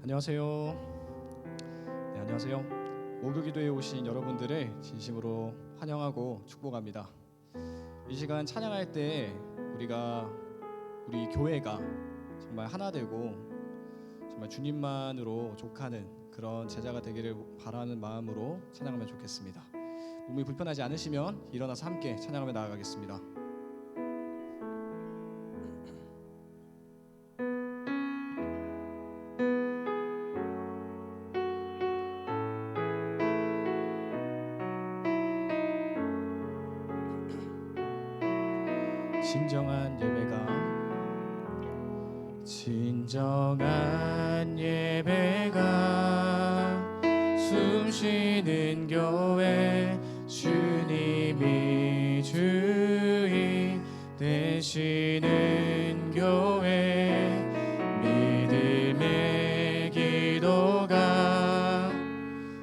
안녕하세요. 네, 안녕하세요. 오교기도에 오신 여러분들을 진심으로 환영하고 축복합니다. 이 시간 찬양할 때 우리 교회가 정말 하나 되고 정말 주님만으로 족하는 그런 제자가 되기를 바라는 마음으로 찬양하면 좋겠습니다. 몸이 불편하지 않으시면 일어나서 함께 찬양하며 나아가겠습니다. 진정한 예배가 숨쉬는 교회, 주님이 주인 되시는 교회, 믿음의 기도가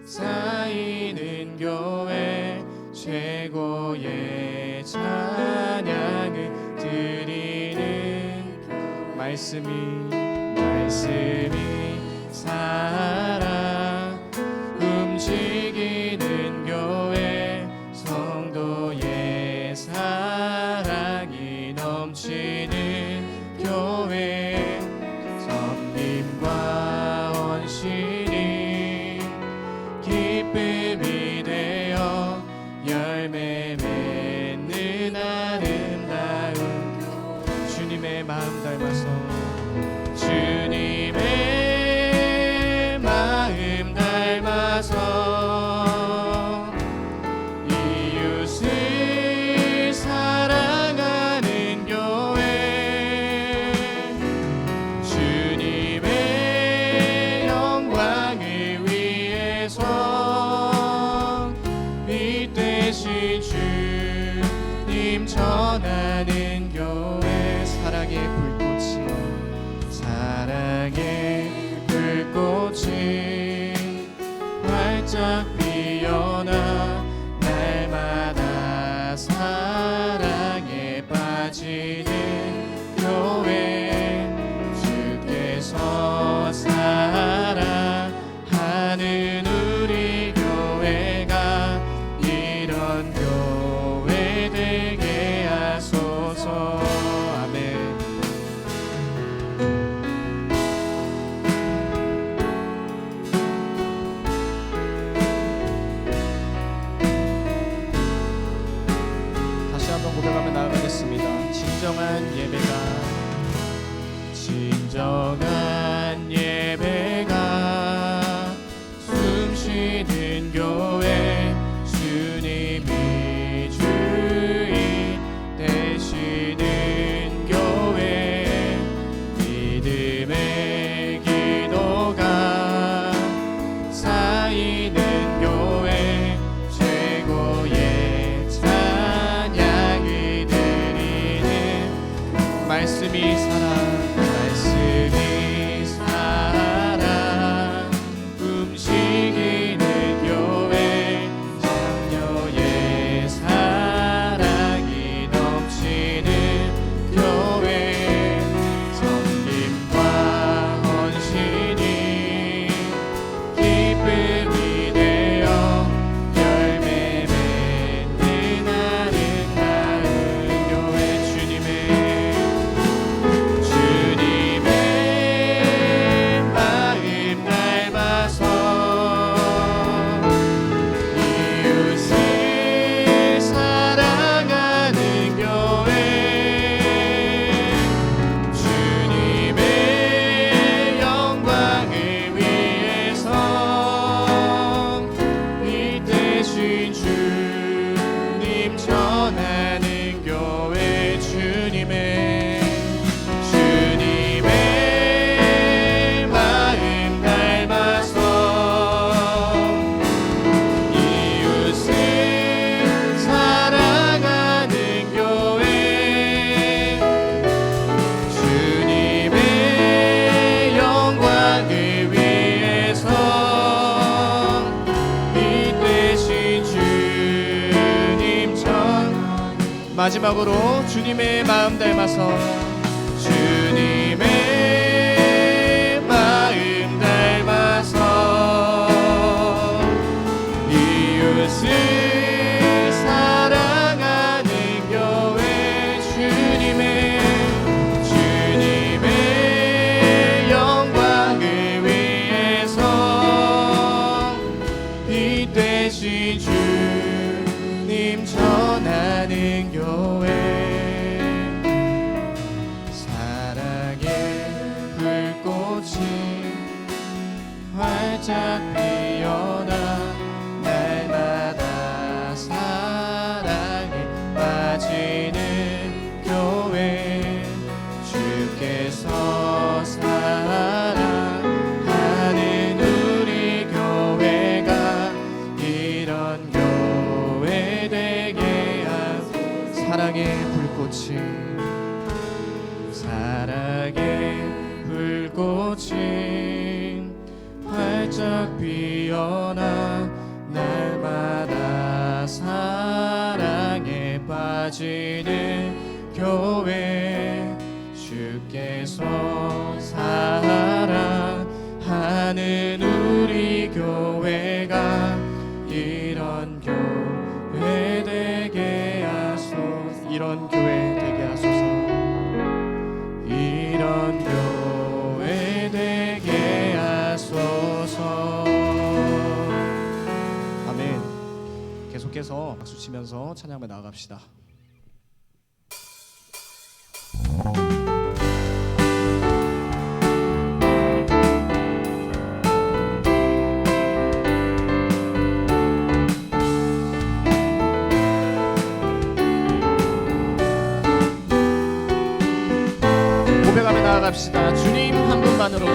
쌓이는 교회, 최고의 찬양을 드리는 말씀이 살아 움직이는 교회, 성도의 사랑이 넘치는 교회, 섬김과 헌신이 기쁨이 되어 열매 맺는 아름다운 주님의 마음 닮아서 주님의 마음 닮아서 이웃을 사랑하는 교회, 주님의 영광을 위해서 빛되신 주님 전하는 교회, 사랑의 불꽃이 활짝 피어나 날마다 사랑에 빠지는 교회, 주께서 사랑하는 우리 교회가 이런 교회 되게 하소서. 아멘. 고백하며 나아가겠습니다. 진정한 예배가 숨쉬는 교회, 주님이 주인 되시는 교회, 믿음의 기도가 쌓이는 교회, 최고의 찬양이 드리는 말씀이 살아 움직이는 교회, 장녀의 사랑이 넘치는 교회, 섬김과 헌신이 기쁨이 되어 열매 맺는 아름다운 교회, 주님의 마음 닮아서 이웃을 사랑하는 교회, 주님의 영광을 위해서 빛되신 주님 전하는 교회, 주님의 마음 닮아서 이웃을 사랑하는 교회, 주님의 영광을 위해서 빛되신 주님 전 마지막으로 주님의 마음 닮아서 주님의 마음 닮아서 활짝 피어나 날마다 사랑에 빠지는 교회 주께서 사랑하는 우리 교회가 이런 교회 되게 하소서. 사랑의 불꽃이 활짝 피어나 날마다 사랑에 빠지는 교회 주께서 사랑하는 우리 교회가 이런 교회 되게 하소서. 이런 교회 되게 하소서. 이런 교회 되게 하소서. 아멘. 계속해서 박수 치면서 찬양을 나아갑시다. 고백하며 나아갑시다. 주님 한 분만으로,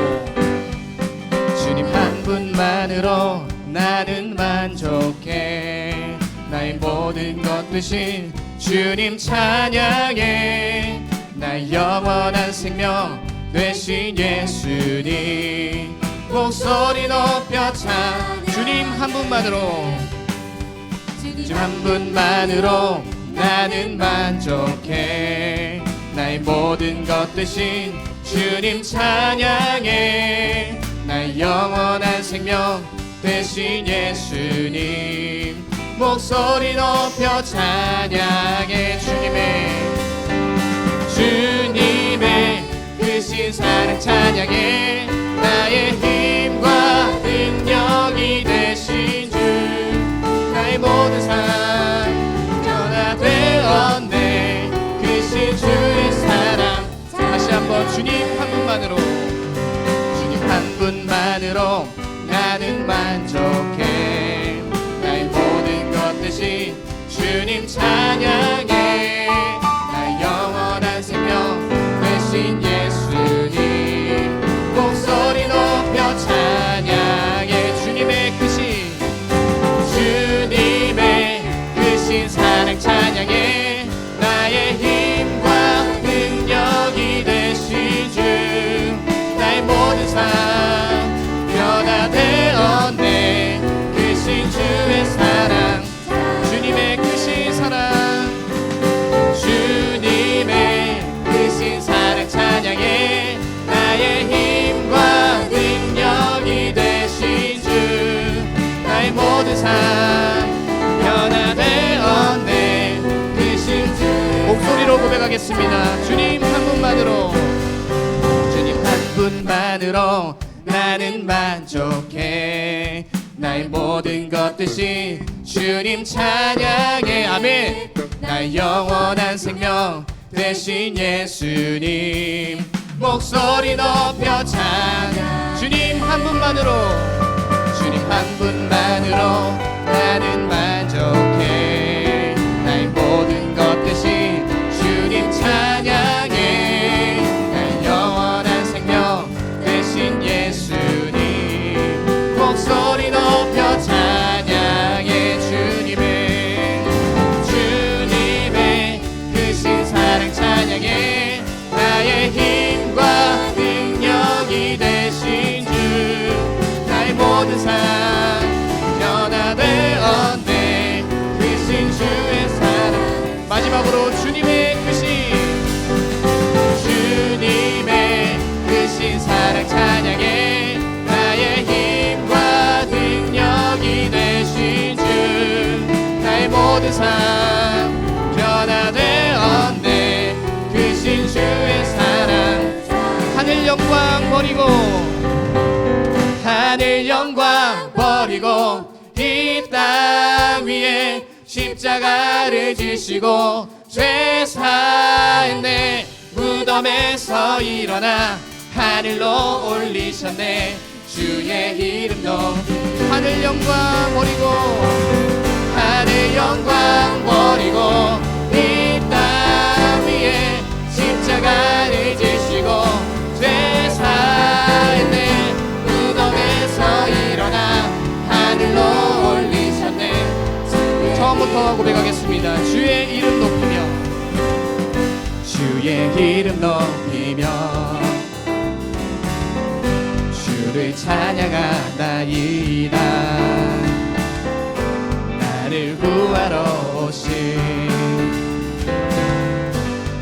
주님 한 분만으로 나는 만족해. 나의 모든 것 되신 주님 찬양해. 나의 영원한 생명 되신 예수님 목소리 높여 찬. 주님 한 분만으로, 주님 한 분만으로 나는 만족해. 나의 모든 것 되신 주님 찬양해. 나의 영원한 생명 되신 예수님 목소리 높여 찬양해. 주님의 크신 사랑 찬양해. 나의 힘과 능력이 되신 주 나의 모든 삶 변화되었네. 크신 주의 사랑. 다시 한번 주님 한 분만으로, 주님 한 분만으로 나는 만족해. 나의 모든 것 되신 주님 찬양해. 나의 영원한 생명 되신 예수님 목소리 높여 찬양해. 주님의 크신 사랑 찬양해. 나의 힘과 능력이 되신 주 나의 모든 삶 변화되었네. 크신 주의 사랑. 주님의 크신 사랑. 주님의 크신 사랑 찬양해. 나의 힘과 능력이 되신 주 나의 모든 삶 변화되었네. 크신 주. 목소리로 고백하겠습니다. 주님 한 분만으로, 주님 한 분만으로 나는 만족해. 나의 모든 것 되신 주님 찬양해. 아멘. 나의 영원한 생명 되신 예수님 목소리 높여 찬양. 주님 한 분만으로, 주님 한 분만으로 나는 만족해. 나의 모든 것 되신 주님 찬양해. 나의 영원한 생명 되신 예수님 목소리 높여 찬양해. 주님의 크신 사랑 찬양해. 나의 힘과 능력이 되신 주 나의 모든 삶 변화되었네. 크신 주의 사랑. 마지막으로 주님의 크신 사랑 찬양해. 나의 힘과 능력이 되신 주 나의 모든 삶 변화되었네. 크신 주의 사랑. 하늘 영광 버리고, 하늘 영광 버리고 이 땅 위에 십자가를 지시고 죄 사했네. 무덤에서 일어나 하늘로 올리셨네. 주의 이름 높이 하늘 영광 버리고 하늘 영광 버리고 이 땅 위에 십자가를 지시고 죄 사했네 무덤에서 일어나 하늘로 올리셨네. 처음부터 고백하겠습니다. 주의 이름 높이며 주의 이름 높이며 주를 찬양하나이다. 나를 구하러 오신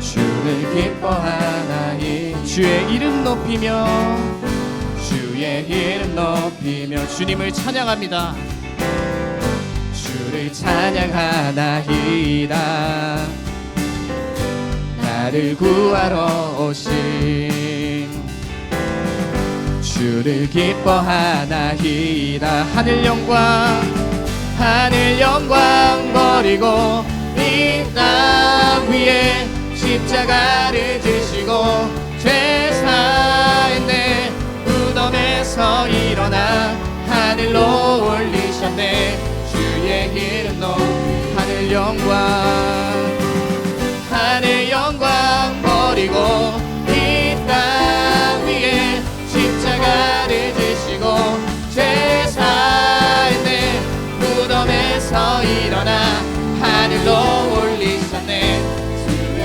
주를 기뻐하나이. 주의 이름 높이며 주의 이름 높이며 주님을 찬양합니다. 주를 찬양하나이다. 나를 구하러 오신 주를 기뻐하나이다. 하늘 영광 버리고 이 땅 위에 십자가를 지시고 죄 사했네 무덤에서 일어나 하늘로 올리셨네. 주의 이름 높이 하늘 영광 버리고 이 땅 위에 십자가를 지시고 죄 사했네 무덤에서 일어나 하늘로 올리셨네.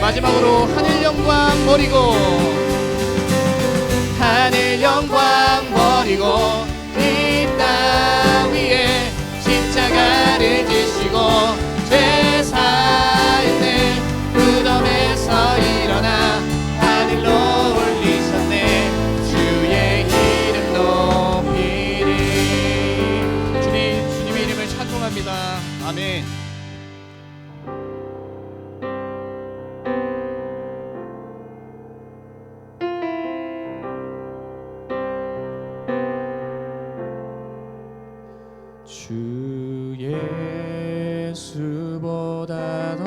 마지막으로 하늘 영광 버리고 이 땅 위에 십자가를 지시고 죄 사했네 무덤에서 일어나 하늘로 올리셨네. 주의 이름 높이리. 주님의 이름을 찬송합니다. 아멘. 주 예수보다 더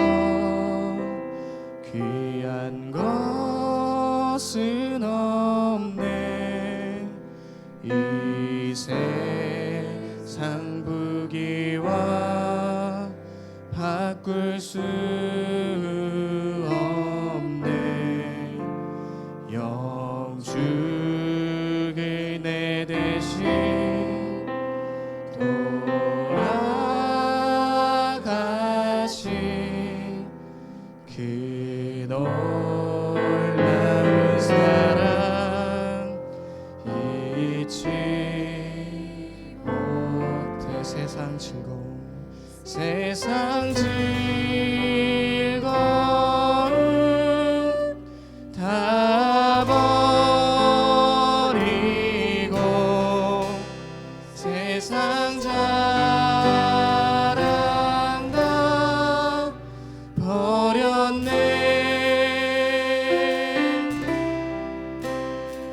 귀한 것은 없네. 이 세상 부귀와 바꿀 수 없네. 영죽을 내 대신 돌아가신 그 놀라운 사랑 잊지 못해. 세상 즐거움 다 버리고 세상 자랑 다 버렸네.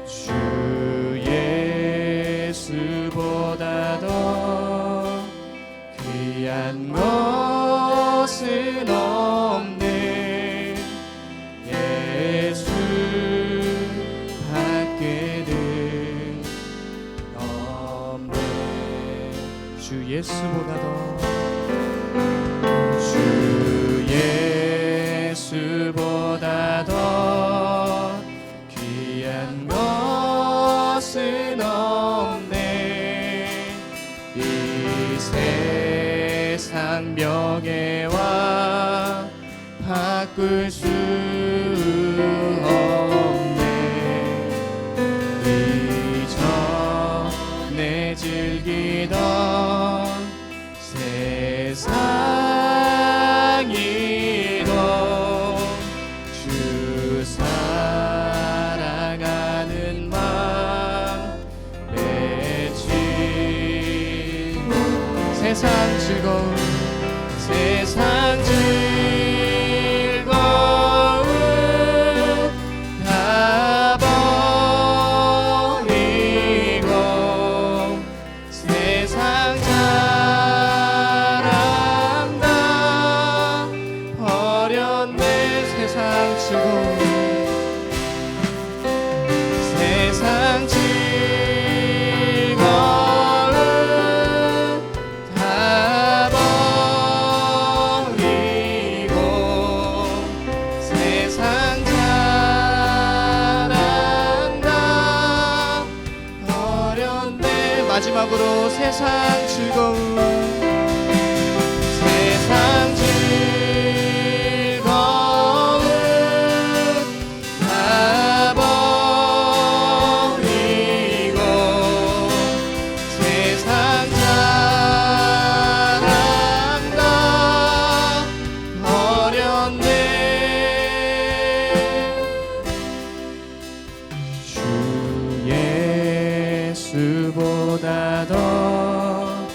주 예수보다 더 귀한 것은 없네. 예수 밖에는 없네. 주 예수보다 더 주 예수보다 더 귀한 것은 없네. 이 세상 명예와 바꿀 수 없네. 이전에 즐기던 세상이도 주 사랑하는 마음 맺히고 세상 즐거움 다 버리고 세상 자랑 다 버렸네. 세상 즐거움 세상 즐거움 마지막으로 세상 즐거움, 세상 즐거움 다 버리고 세상 자랑 다 버렸네. 주 예수보다 더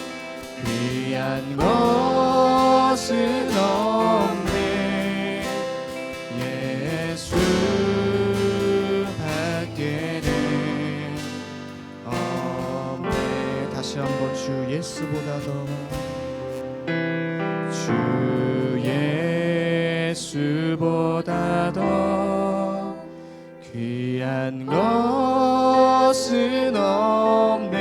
귀한 것은 없네. 예수 밖에는 없네. 다시 한번 주 예수보다 더, 주 예수보다 더 귀한 것은 없네.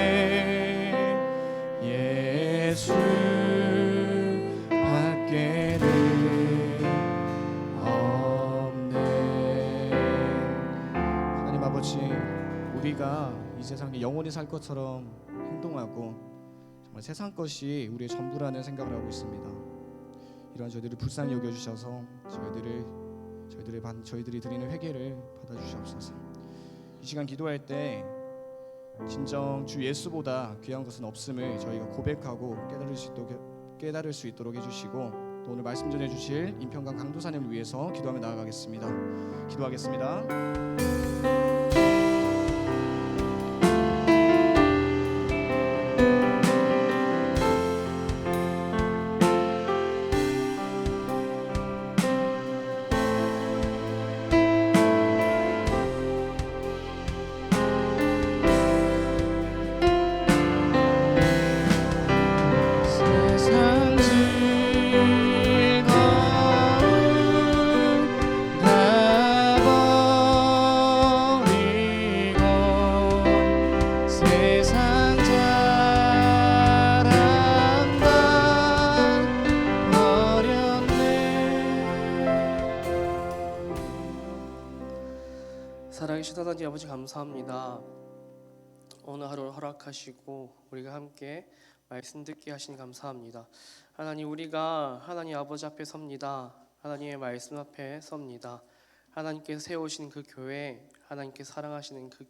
예수 밖에는 없네. 하나님 아버지, 우리가 이 세상에 영원히 살 것처럼 행동하고 정말 세상 것이 우리의 전부라는 생각을 하고 있습니다. 이러한 저희들을 불쌍히 여겨주셔서 저희들이 드리는 회개를 받아주시옵소서. 이 시간 기도할 때 진정 주 예수보다 귀한 것은 없음을 저희가 고백하고 깨달을 수 있도록 해주시고, 또 오늘 말씀 전해주실 임평강 강도사님을 위해서 기도하며 나아가겠습니다. 기도하겠습니다. 살아계신 하나님 아버지, 감사합니다. 오늘 하루를 허락하시고 우리가 함께 말씀 듣게 하시니 감사합니다. 하나님, 우리가 하나님 아버지 앞에 섭니다. 하나님의 말씀 앞에 섭니다. 하나님께서 세우신 그 교회, 하나님께서 사랑하시는 그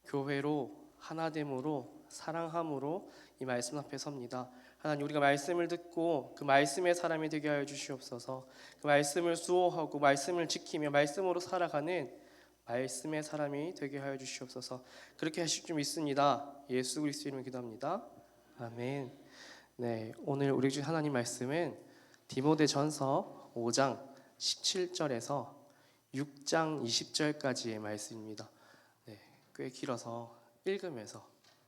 교회로 하나됨으로 사랑함으로 이 말씀 앞에 섭니다. 하나님, 우리가 말씀을 듣고 그 말씀의 사람이 되게 하여 주시옵소서. 그 말씀을 수호하고 말씀을 지키며 말씀으로 살아가는 말씀의 사람이 되게 하여 주시옵소서. 그렇게 하실 줄 믿습니다. 예수 그리스도 이름으로 기도합니다. 아멘. 네, 오늘 우리 주 하나님 말씀은 디모데전서 5장 17절에서 6장 20절까지의 말씀입니다. 네, 꽤 길어서 읽으면서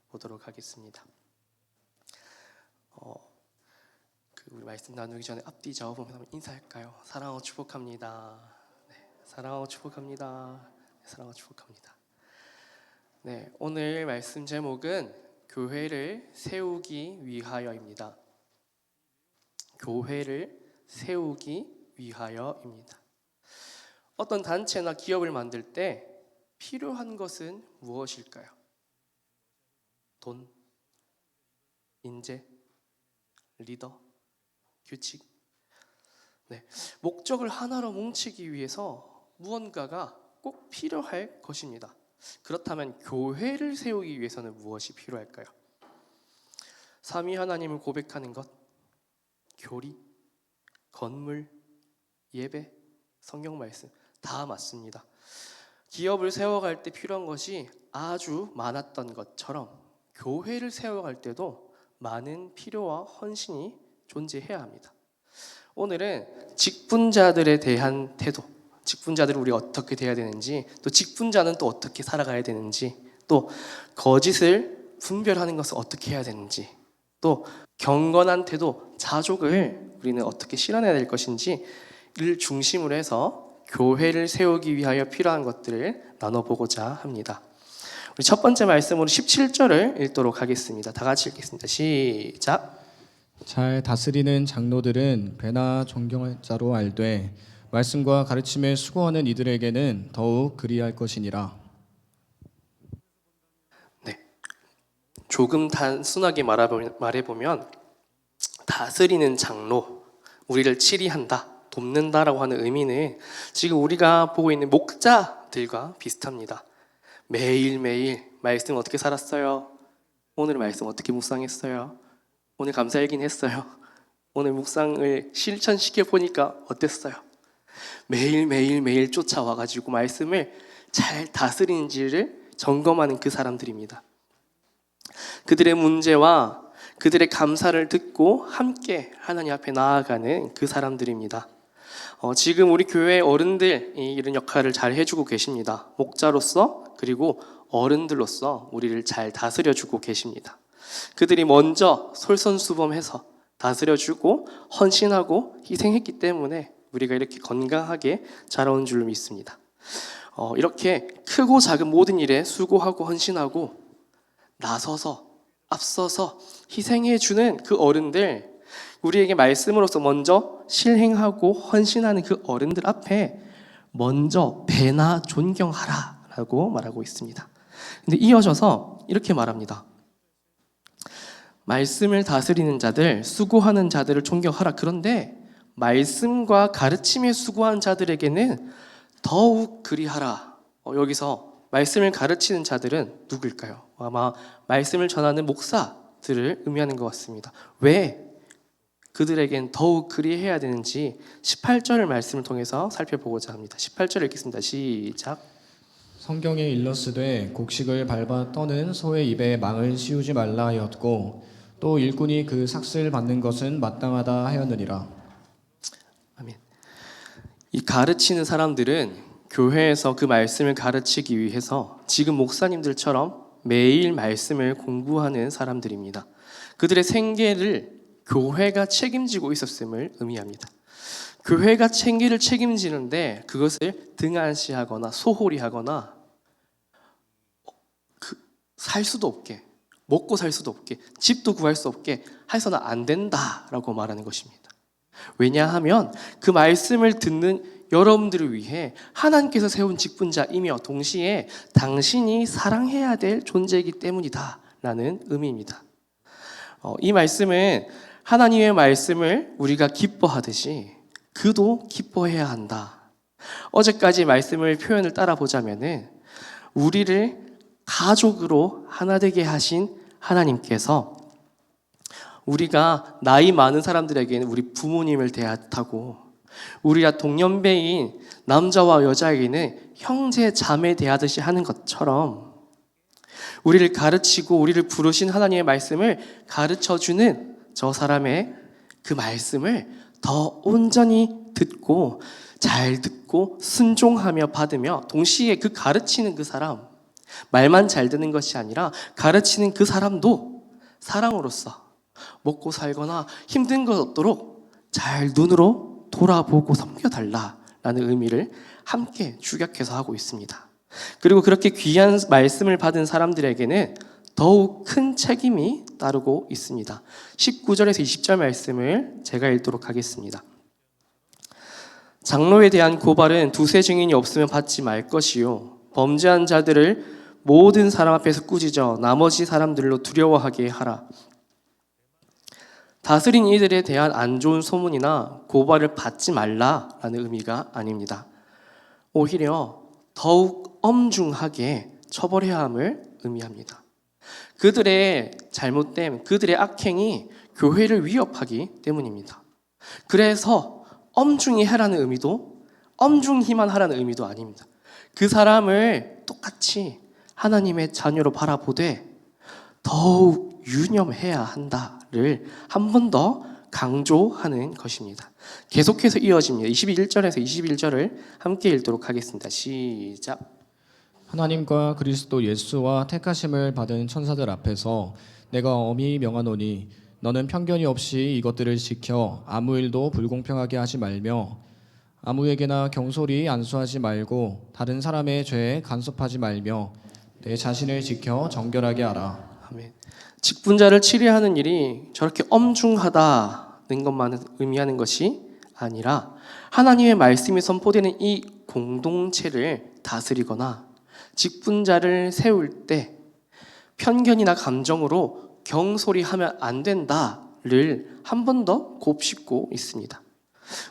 보도록 하겠습니다. 우리 말씀 나누기 전에 앞뒤 좌우보면 한번 인사할까요? 사랑하고 축복합니다. 네, 사랑하고 축복합니다. 사랑하고 축복합니다. 네, 오늘 말씀 제목은 교회를 세우기 위하여입니다. 교회를 세우기 위하여입니다. 어떤 단체나 기업을 만들 때 필요한 것은 무엇일까요? 돈, 인재, 리더, 규칙. 네, 목적을 하나로 뭉치기 위해서 무언가가 꼭 필요할 것입니다. 그렇다면 교회를 세우기 위해서는 무엇이 필요할까요? 삼위 하나님을 고백하는 것, 교리, 건물, 예배, 성경 말씀 다 맞습니다. 기업을 세워갈 때 필요한 것이 아주 많았던 것처럼 교회를 세워갈 때도 많은 필요와 헌신이 존재해야 합니다. 오늘은 직분자들에 대한 태도, 직분자들을 우리가 어떻게 대해야 되는지, 또 직분자는 또 어떻게 살아가야 되는지, 또 거짓을 분별하는 것을 어떻게 해야 되는지, 또 경건한 태도, 자족을 우리는 어떻게 실현해야 될 것인지 를 중심으로 해서 교회를 세우기 위하여 필요한 것들을 나눠보고자 합니다. 우리 첫 번째 말씀으로 17절을 읽도록 하겠습니다. 다 같이 읽겠습니다. 시작. 잘 다스리는 장로들은 배나 존경할 자로 알되 말씀과 가르침에 수고하는 이들에게는 더욱 그리할 것이니라. 네, 조금 단순하게 말해보면 다스리는 장로, 우리를 치리한다, 돕는다라고 하는 의미는 지금 우리가 보고 있는 목자들과 비슷합니다. 매일매일 말씀 어떻게 살았어요? 오늘 말씀 어떻게 묵상했어요? 오늘 감사일긴 했어요? 오늘 묵상을 실천시켜 보니까 어땠어요? 매일 쫓아와가지고 말씀을 잘 다스리는지를 점검하는 그 사람들입니다. 그들의 문제와 그들의 감사를 듣고 함께 하나님 앞에 나아가는 그 사람들입니다. 지금 우리 교회 어른들이 이런 역할을 잘 해주고 계십니다. 목자로서 그리고 어른들로서 우리를 잘 다스려주고 계십니다. 그들이 먼저 솔선수범해서 다스려주고 헌신하고 희생했기 때문에 우리가 이렇게 건강하게 자라온 줄로 믿습니다. 이렇게 크고 작은 모든 일에 수고하고 헌신하고 나서서 앞서서 희생해주는 그 어른들, 우리에게 말씀으로서 먼저 실행하고 헌신하는 그 어른들 앞에 먼저 배나 존경하라 라고 말하고 있습니다. 근데 이어져서 이렇게 말합니다. 말씀을 다스리는 자들, 수고하는 자들을 존경하라. 그런데 말씀과 가르침에 수고한 자들에게는 더욱 그리하라. 여기서 말씀을 가르치는 자들은 누구일까요? 아마 말씀을 전하는 목사들을 의미하는 것 같습니다. 왜 그들에겐 더욱 그리해야 되는지 18절의 말씀을 통해서 살펴보고자 합니다. 18절 읽겠습니다. 시작. 성경에 일러스되 곡식을 밟아 떠는 소의 입에 망을 씌우지 말라 하였고 또 일꾼이 그 삭슬 받는 것은 마땅하다 하였느니라. 아멘. 이 가르치는 사람들은 교회에서 그 말씀을 가르치기 위해서 지금 목사님들처럼 매일 말씀을 공부하는 사람들입니다. 그들의 생계를 교회가 책임지고 있었음을 의미합니다. 교회가 생계를 책임지는데 그것을 등한시하거나 소홀히 하거나 살 수도 없게, 먹고 살 수도 없게, 집도 구할 수 없게 해서는 안 된다라고 말하는 것입니다. 왜냐하면 그 말씀을 듣는 여러분들을 위해 하나님께서 세운 직분자이며 동시에 당신이 사랑해야 될 존재이기 때문이다 라는 의미입니다. 이 말씀은 하나님의 말씀을 우리가 기뻐하듯이 그도 기뻐해야 한다. 어제까지 말씀을 표현을 따라보자면은 우리를 가족으로 하나 되게 하신 하나님께서 우리가 나이 많은 사람들에게는 우리 부모님을 대하고 우리가 동년배인 남자와 여자에게는 형제 자매 대하듯이 하는 것처럼 우리를 가르치고 우리를 부르신 하나님의 말씀을 가르쳐주는 저 사람의 그 말씀을 더 온전히 듣고 잘 듣고 순종하며 받으며 동시에 그 가르치는 그 사람, 말만 잘 듣는 것이 아니라 가르치는 그 사람도 사랑으로서 먹고 살거나 힘든 것 없도록 잘 눈으로 돌아보고 섬겨달라라는 의미를 함께 축약해서 하고 있습니다. 그리고 그렇게 귀한 말씀을 받은 사람들에게는 더욱 큰 책임이 따르고 있습니다. 19절에서 20절 말씀을 제가 읽도록 하겠습니다. 장로에 대한 고발은 두세 증인이 없으면 받지 말 것이요 범죄한 자들을 모든 사람 앞에서 꾸짖어 나머지 사람들로 두려워하게 하라. 다스린 이들에 대한 안 좋은 소문이나 고발을 받지 말라라는 의미가 아닙니다. 오히려 더욱 엄중하게 처벌해야 함을 의미합니다. 그들의 잘못됨, 그들의 악행이 교회를 위협하기 때문입니다. 그래서 엄중히 하라는 의미도 엄중히만 하라는 의미도 아닙니다. 그 사람을 똑같이 하나님의 자녀로 바라보되 더욱 유념해야 한다를 한 번 더 강조하는 것입니다. 계속해서 이어집니다. 21절에서 21절을 함께 읽도록 하겠습니다. 시작. 하나님과 그리스도 예수와 택하심을 받은 천사들 앞에서 내가 엄히 명하노니 너는 편견이 없이 이것들을 지켜 아무 일도 불공평하게 하지 말며 아무에게나 경솔히 안수하지 말고 다른 사람의 죄에 간섭하지 말며 내 자신을 지켜 정결하게 하라. 아멘. 직분자를 치리하는 일이 저렇게 엄중하다는 것만 의미하는 것이 아니라 하나님의 말씀이 선포되는 이 공동체를 다스리거나 직분자를 세울 때 편견이나 감정으로 경솔이하면 안 된다를 한 번 더 곱씹고 있습니다.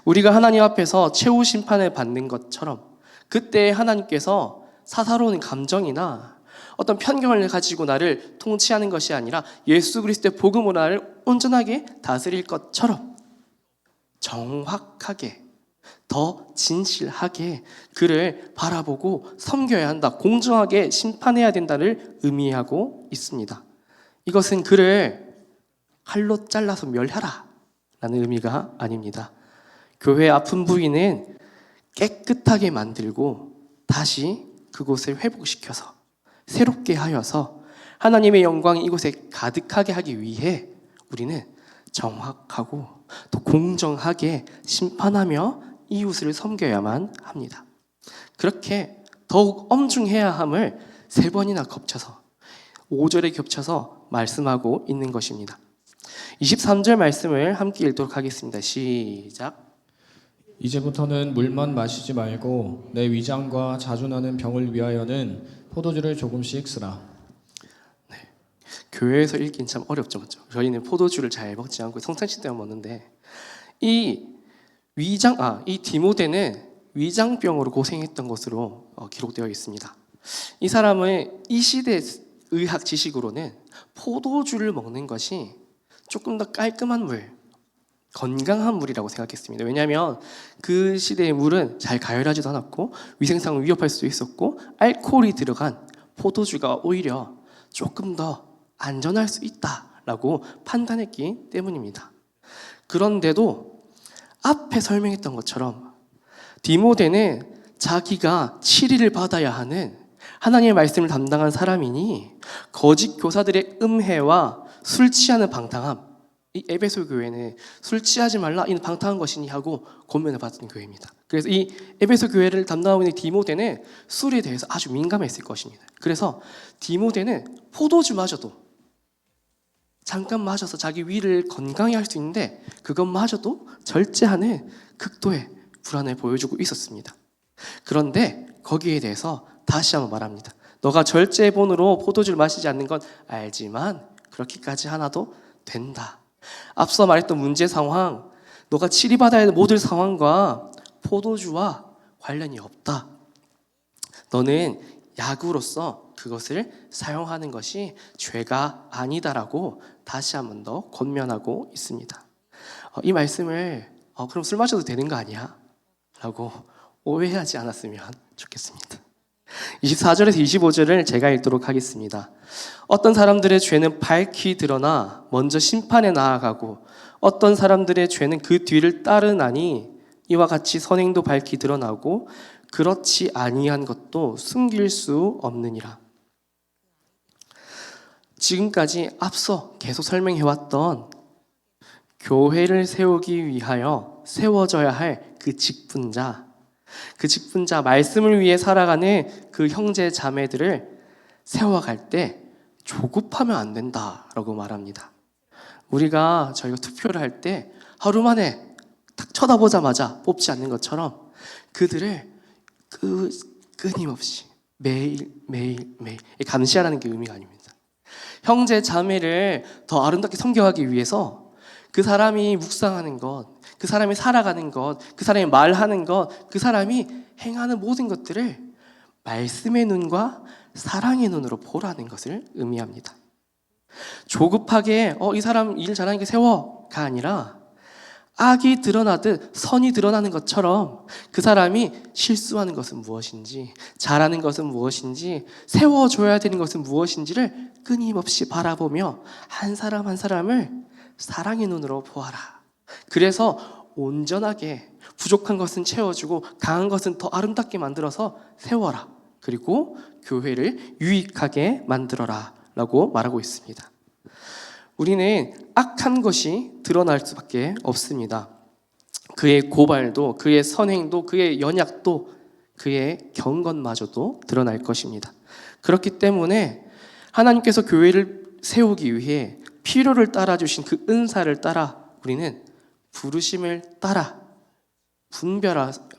우리가 하나님 앞에서 최후 심판을 받는 것처럼 그때 하나님께서 사사로운 감정이나 어떤 편견을 가지고 나를 통치하는 것이 아니라 예수 그리스도의 복음으로 나를 온전하게 다스릴 것처럼 정확하게 더 진실하게 그를 바라보고 섬겨야 한다. 공정하게 심판해야 된다를 의미하고 있습니다. 이것은 그를 칼로 잘라서 멸하라 라는 의미가 아닙니다. 교회의 아픈 부위는 깨끗하게 만들고 다시 그곳을 회복시켜서 새롭게 하여서 하나님의 영광이 이곳에 가득하게 하기 위해 우리는 정확하고 또 공정하게 심판하며 이웃을 섬겨야만 합니다. 그렇게 더욱 엄중해야 함을 3번이나 겹쳐서 5절에 겹쳐서 말씀하고 있는 것입니다. 23절 말씀을 함께 읽도록 하겠습니다. 시작. 이제부터는 물만 마시지 말고 내 위장과 자주 나는 병을 위하여는 포도주를 조금씩 쓰라. 교회에서 읽긴 참 어렵죠, 맞죠? 저희는 포도주를 잘 먹지 않고 성찬식 때만 먹는데 이 디모데는 위장병으로 고생했던 것으로 기록되어 있습니다. 이 사람은 이 시대 의학 지식으로는 포도주를 먹는 것이 조금 더 깔끔한 물, 건강한 물이라고 생각했습니다. 왜냐하면 그 시대의 물은 잘 가열하지도 않았고 위생상을 위협할 수도 있었고 알코올이 들어간 포도주가 오히려 조금 더 안전할 수 있다라고 판단했기 때문입니다. 그런데도 앞에 설명했던 것처럼 디모데는 자기가 치리를 받아야 하는 하나님의 말씀을 담당한 사람이니 거짓 교사들의 음해와 술 취하는 방탕함, 이 에베소 교회는 술 취하지 말라 이는 방탕한 것이니 하고 권면을 받은 교회입니다. 그래서 이 에베소 교회를 담당하고 있는 디모데는 술에 대해서 아주 민감했을 것입니다. 그래서 디모데는 포도주마저도 잠깐 마셔서 자기 위를 건강히 할 수 있는데 그것마저도 절제하는 극도의 불안을 보여주고 있었습니다. 그런데 거기에 대해서 다시 한번 말합니다. 너가 절제본으로 포도주를 마시지 않는 건 알지만 그렇게까지 하나도 된다. 앞서 말했던 문제 상황, 너가 치리받아야 할 모든 상황과 포도주와 관련이 없다. 너는 약으로서 그것을 사용하는 것이 죄가 아니다라고 다시 한 번 더 권면하고 있습니다. 이 말씀을 그럼 술 마셔도 되는 거 아니야? 라고 오해하지 않았으면 좋겠습니다. 24절에서 25절을 제가 읽도록 하겠습니다. 어떤 사람들의 죄는 밝히 드러나 먼저 심판에 나아가고 어떤 사람들의 죄는 그 뒤를 따르나니 이와 같이 선행도 밝히 드러나고 그렇지 아니한 것도 숨길 수 없느니라. 지금까지 앞서 계속 설명해왔던 교회를 세우기 위하여 세워져야 할 그 직분자, 말씀을 위해 살아가는 그 형제 자매들을 세워갈 때 조급하면 안 된다라고 말합니다. 저희가 투표를 할 때 하루 만에 딱 쳐다보자마자 뽑지 않는 것처럼 그들을 끊임없이 매일 감시하라는 게 의미가 아닙니다. 형제 자매를 더 아름답게 섬겨가기 위해서 그 사람이 묵상하는 것, 그 사람이 살아가는 것, 그 사람이 말하는 것, 그 사람이 행하는 모든 것들을 말씀의 눈과 사랑의 눈으로 보라는 것을 의미합니다. 조급하게 이 사람 일 잘하니까 세워가 아니라 악이 드러나듯 선이 드러나는 것처럼 그 사람이 실수하는 것은 무엇인지, 잘하는 것은 무엇인지, 세워줘야 되는 것은 무엇인지를 끊임없이 바라보며 한 사람 한 사람을 사랑의 눈으로 보아라. 그래서 온전하게 부족한 것은 채워주고 강한 것은 더 아름답게 만들어서 세워라. 그리고 교회를 유익하게 만들어라 라고 말하고 있습니다. 우리는 악한 것이 드러날 수밖에 없습니다. 그의 고발도, 그의 선행도, 그의 연약도, 그의 경건마저도 드러날 것입니다. 그렇기 때문에 하나님께서 교회를 세우기 위해 필요를 따라주신 그 은사를 따라 우리는 부르심을 따라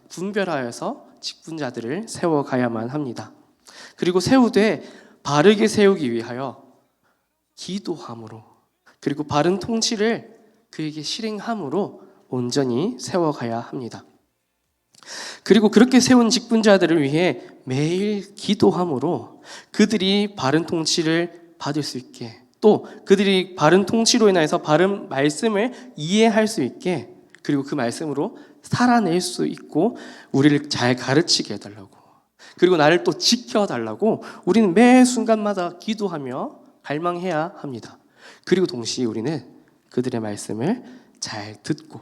분별하여서 직분자들을 세워가야만 합니다. 그리고 세우되 바르게 세우기 위하여 기도함으로 그리고 바른 통치를 그에게 실행함으로 온전히 세워가야 합니다. 그리고 그렇게 세운 직분자들을 위해 매일 기도함으로 그들이 바른 통치를 받을 수 있게, 또 그들이 바른 통치로 인해서 바른 말씀을 이해할 수 있게, 그리고 그 말씀으로 살아낼 수 있고 우리를 잘 가르치게 해달라고, 그리고 나를 또 지켜달라고 우리는 매 순간마다 기도하며 갈망해야 합니다. 그리고 동시에 우리는 그들의 말씀을 잘 듣고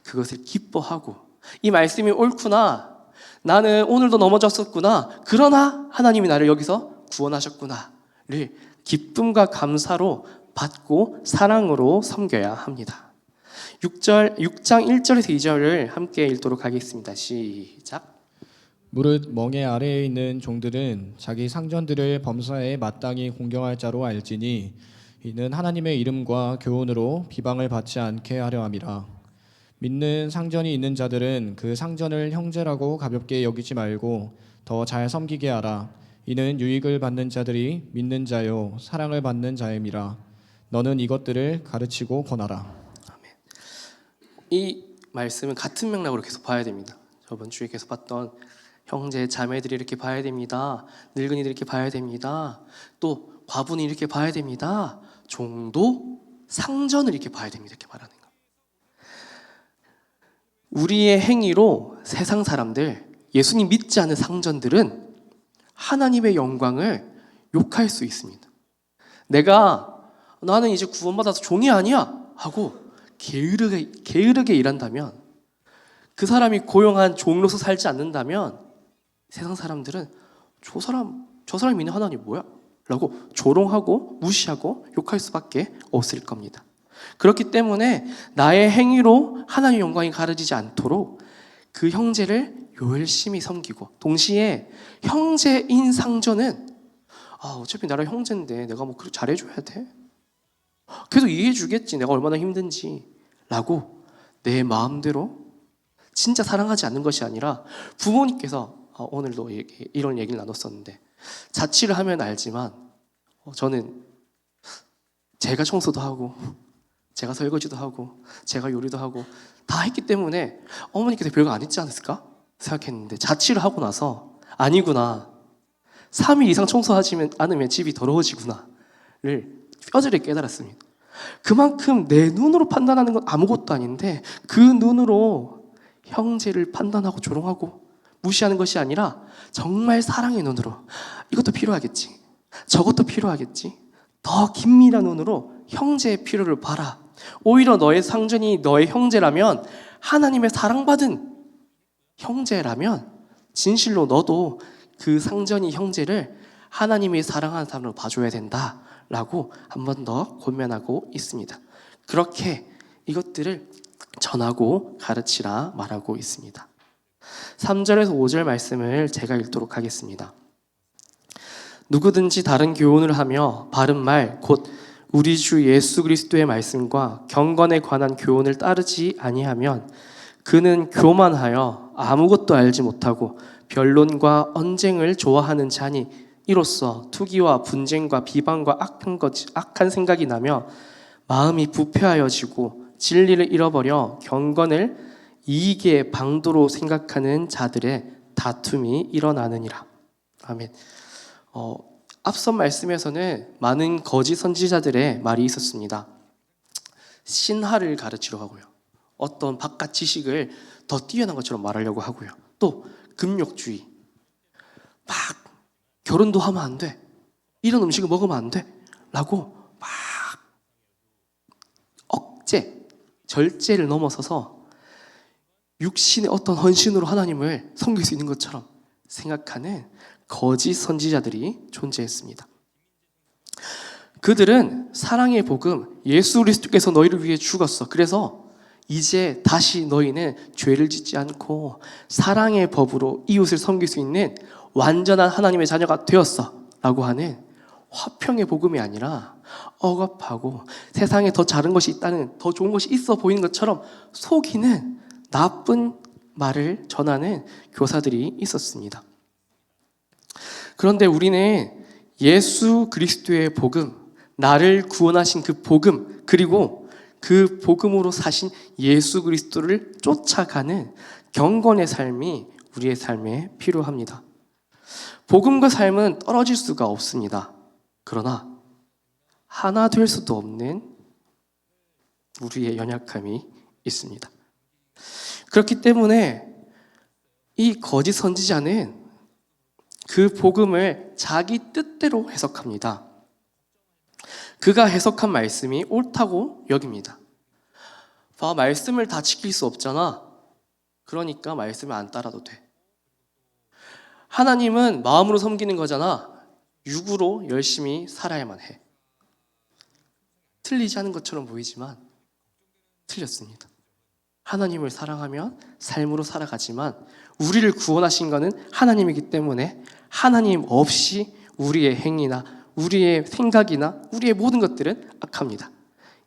그것을 기뻐하고, 이 말씀이 옳구나, 나는 오늘도 넘어졌었구나, 그러나 하나님이 나를 여기서 구원하셨구나를 기쁨과 감사로 받고 사랑으로 섬겨야 합니다. 6장 1절에서 2절을 함께 읽도록 하겠습니다. 시작. 무릇 멍에 아래에 있는 종들은 자기 상전들을 범사에 마땅히 공경할 자로 알지니 이는 하나님의 이름과 교훈으로 비방을 받지 않게 하려 함이라. 믿는 상전이 있는 자들은 그 상전을 형제라고 가볍게 여기지 말고 더 잘 섬기게 하라. 이는 유익을 받는 자들이 믿는 자요 사랑을 받는 자임이라. 너는 이것들을 가르치고 권하라. 이 말씀은 같은 맥락으로 계속 봐야 됩니다. 저번 주에 계속 봤던 형제 자매들이 이렇게 봐야 됩니다. 늙은이들이 이렇게 봐야 됩니다. 또 과부는 이렇게 봐야 됩니다. 종도 상전을 이렇게 봐야 됩니다. 이렇게 말하는 거. 우리의 행위로 세상 사람들, 예수님 믿지 않는 상전들은 하나님의 영광을 욕할 수 있습니다. 나는 이제 구원받아서 종이 아니야 하고 게으르게 일한다면, 그 사람이 고용한 종으로서 살지 않는다면 세상 사람들은 저 사람이 믿는 하나님이 뭐야? 라고 조롱하고 무시하고 욕할 수밖에 없을 겁니다. 그렇기 때문에 나의 행위로 하나님의 영광이 가려지지 않도록 그 형제를 열심히 섬기고, 동시에 형제인 상전은 어차피 나랑 형제인데 내가 뭐 잘해줘야 돼? 계속 이해해주겠지, 내가 얼마나 힘든지 라고 내 마음대로 진짜 사랑하지 않는 것이 아니라, 부모님께서 오늘도 이런 얘기를 나눴었는데, 자취를 하면 알지만 저는 제가 청소도 하고 제가 설거지도 하고 제가 요리도 하고 다 했기 때문에 어머니께서 별거 안 했지 않았을까 생각했는데, 자취를 하고 나서 아니구나, 3일 이상 청소하지 않으면 집이 더러워지구나를 뼈저리게 깨달았습니다. 그만큼 내 눈으로 판단하는 건 아무것도 아닌데, 그 눈으로 형제를 판단하고 조롱하고 무시하는 것이 아니라 정말 사랑의 눈으로, 이것도 필요하겠지, 저것도 필요하겠지, 더 긴밀한 눈으로 형제의 필요를 봐라. 오히려 너의 상전이 너의 형제라면, 하나님의 사랑받은 형제라면 진실로 너도 그 상전이 형제를 하나님이 사랑하는 사람으로 봐줘야 된다라고 한 번 더 권면하고 있습니다. 그렇게 이것들을 전하고 가르치라 말하고 있습니다. 3절에서 5절 말씀을 제가 읽도록 하겠습니다. 누구든지 다른 교훈을 하며 바른 말 곧 우리 주 예수 그리스도의 말씀과 경건에 관한 교훈을 따르지 아니하면 그는 교만하여 아무것도 알지 못하고 변론과 언쟁을 좋아하는 자니, 이로써 투기와 분쟁과 비방과 악한 생각이 나며 마음이 부패하여지고 진리를 잃어버려 경건을 이익의 방도로 생각하는 자들의 다툼이 일어나느니라. 아멘. 앞선 말씀에서는 많은 거짓 선지자들의 말이 있었습니다. 신화를 가르치려 하고요, 어떤 바깥 지식을 더 뛰어난 것처럼 말하려고 하고요, 또 금욕주의, 막 결혼도 하면 안 돼, 이런 음식을 먹으면 안 돼 라고 막 절제를 넘어서서 육신의 어떤 헌신으로 하나님을 섬길 수 있는 것처럼 생각하는 거짓 선지자들이 존재했습니다. 그들은 사랑의 복음, 예수 그리스도께서 너희를 위해 죽었어, 그래서 이제 다시 너희는 죄를 짓지 않고 사랑의 법으로 이웃을 섬길 수 있는 완전한 하나님의 자녀가 되었어 라고 하는 화평의 복음이 아니라 억압하고 세상에 더 다른 것이 있다는, 더 좋은 것이 있어 보이는 것처럼 속이는 나쁜 말을 전하는 교사들이 있었습니다. 그런데 우리는 예수 그리스도의 복음, 나를 구원하신 그 복음, 그리고 그 복음으로 사신 예수 그리스도를 쫓아가는 경건의 삶이 우리의 삶에 필요합니다. 복음과 삶은 떨어질 수가 없습니다. 그러나 하나 될 수도 없는 우리의 연약함이 있습니다. 그렇기 때문에 이 거짓 선지자는 그 복음을 자기 뜻대로 해석합니다. 그가 해석한 말씀이 옳다고 여깁니다. 봐, 말씀을 다 지킬 수 없잖아. 그러니까 말씀을 안 따라도 돼. 하나님은 마음으로 섬기는 거잖아. 육으로 열심히 살아야만 해. 틀리지 않은 것처럼 보이지만 틀렸습니다. 하나님을 사랑하면 삶으로 살아가지만 우리를 구원하신 것은 하나님이기 때문에 하나님 없이 우리의 행위나 우리의 생각이나 우리의 모든 것들은 악합니다.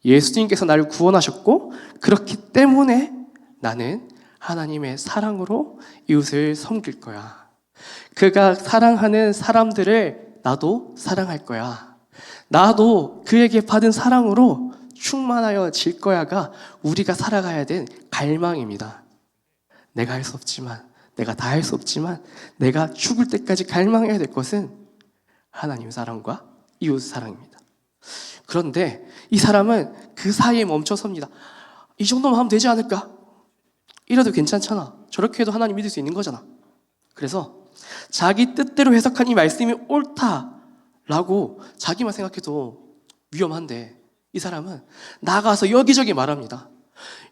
예수님께서 나를 구원하셨고 그렇기 때문에 나는 하나님의 사랑으로 이웃을 섬길 거야. 그가 사랑하는 사람들을 나도 사랑할 거야. 나도 그에게 받은 사랑으로 충만하여질 거야가 우리가 살아가야 될 갈망입니다. 내가 할 수 없지만, 내가 다 할 수 없지만 내가 죽을 때까지 갈망해야 될 것은 하나님 사랑과 이웃 사랑입니다. 그런데 이 사람은 그 사이에 멈춰섭니다. 이 정도만 하면 되지 않을까? 이래도 괜찮잖아. 저렇게 해도 하나님 믿을 수 있는 거잖아. 그래서 자기 뜻대로 해석한 이 말씀이 옳다라고 자기만 생각해도 위험한데 이 사람은 나가서 여기저기 말합니다.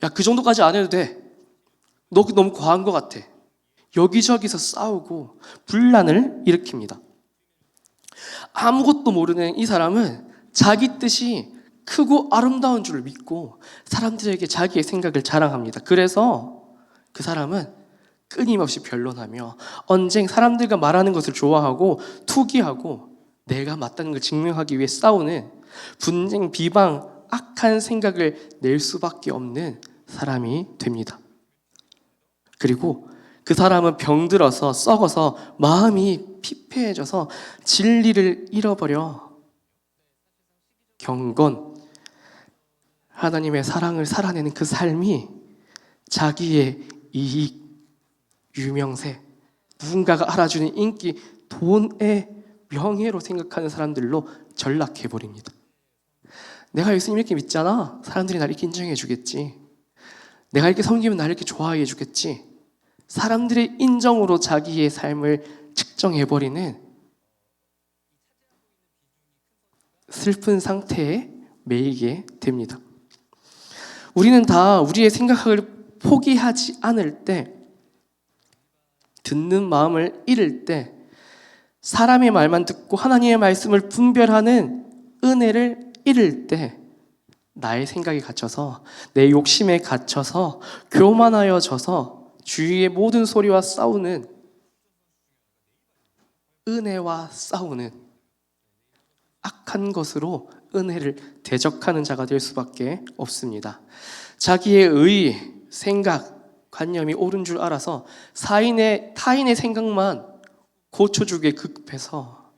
야, 그 정도까지 안 해도 돼. 너 너무 과한 것 같아. 여기저기서 싸우고 분란을 일으킵니다. 아무것도 모르는 이 사람은 자기 뜻이 크고 아름다운 줄 믿고 사람들에게 자기의 생각을 자랑합니다. 그래서 그 사람은 끊임없이 변론하며 언쟁, 사람들과 말하는 것을 좋아하고 투기하고 내가 맞다는 걸 증명하기 위해 싸우는 분쟁, 비방, 악한 생각을 낼 수밖에 없는 사람이 됩니다. 그리고 그 사람은 병들어서 썩어서 마음이 피폐해져서 진리를 잃어버려 경건, 하나님의 사랑을 살아내는 그 삶이 자기의 이익, 유명세, 누군가가 알아주는 인기, 돈의 명예로 생각하는 사람들로 전락해버립니다. 내가 예수님 이렇게 믿잖아. 사람들이 나를 이렇게 인정해 주겠지. 내가 이렇게 섬기면 나를 이렇게 좋아해 주겠지. 사람들의 인정으로 자기의 삶을 측정해버리는 슬픈 상태에 매이게 됩니다. 우리는 다 우리의 생각을 포기하지 않을 때, 듣는 마음을 잃을 때, 사람의 말만 듣고 하나님의 말씀을 분별하는 은혜를 잃을 때 나의 생각에 갇혀서 내 욕심에 갇혀서 교만하여져서 주위의 모든 소리와 싸우는, 은혜와 싸우는 악한 것으로 은혜를 대적하는 자가 될 수밖에 없습니다. 자기의 의, 생각, 관념이 옳은 줄 알아서 타인의 생각만 고쳐주기에 급해서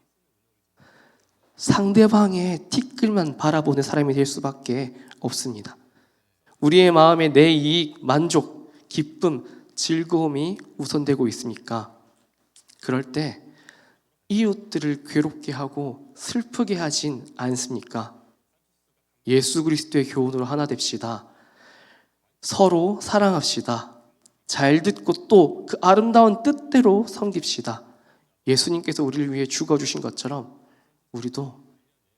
상대방의 티끌만 바라보는 사람이 될 수밖에 없습니다. 우리의 마음에 내 이익, 만족, 기쁨, 즐거움이 우선되고 있으니까 그럴 때 이웃들을 괴롭게 하고 슬프게 하진 않습니까? 예수 그리스도의 교훈으로 하나 됩시다. 서로 사랑합시다. 잘 듣고 또 그 아름다운 뜻대로 섬깁시다. 예수님께서 우리를 위해 죽어주신 것처럼 우리도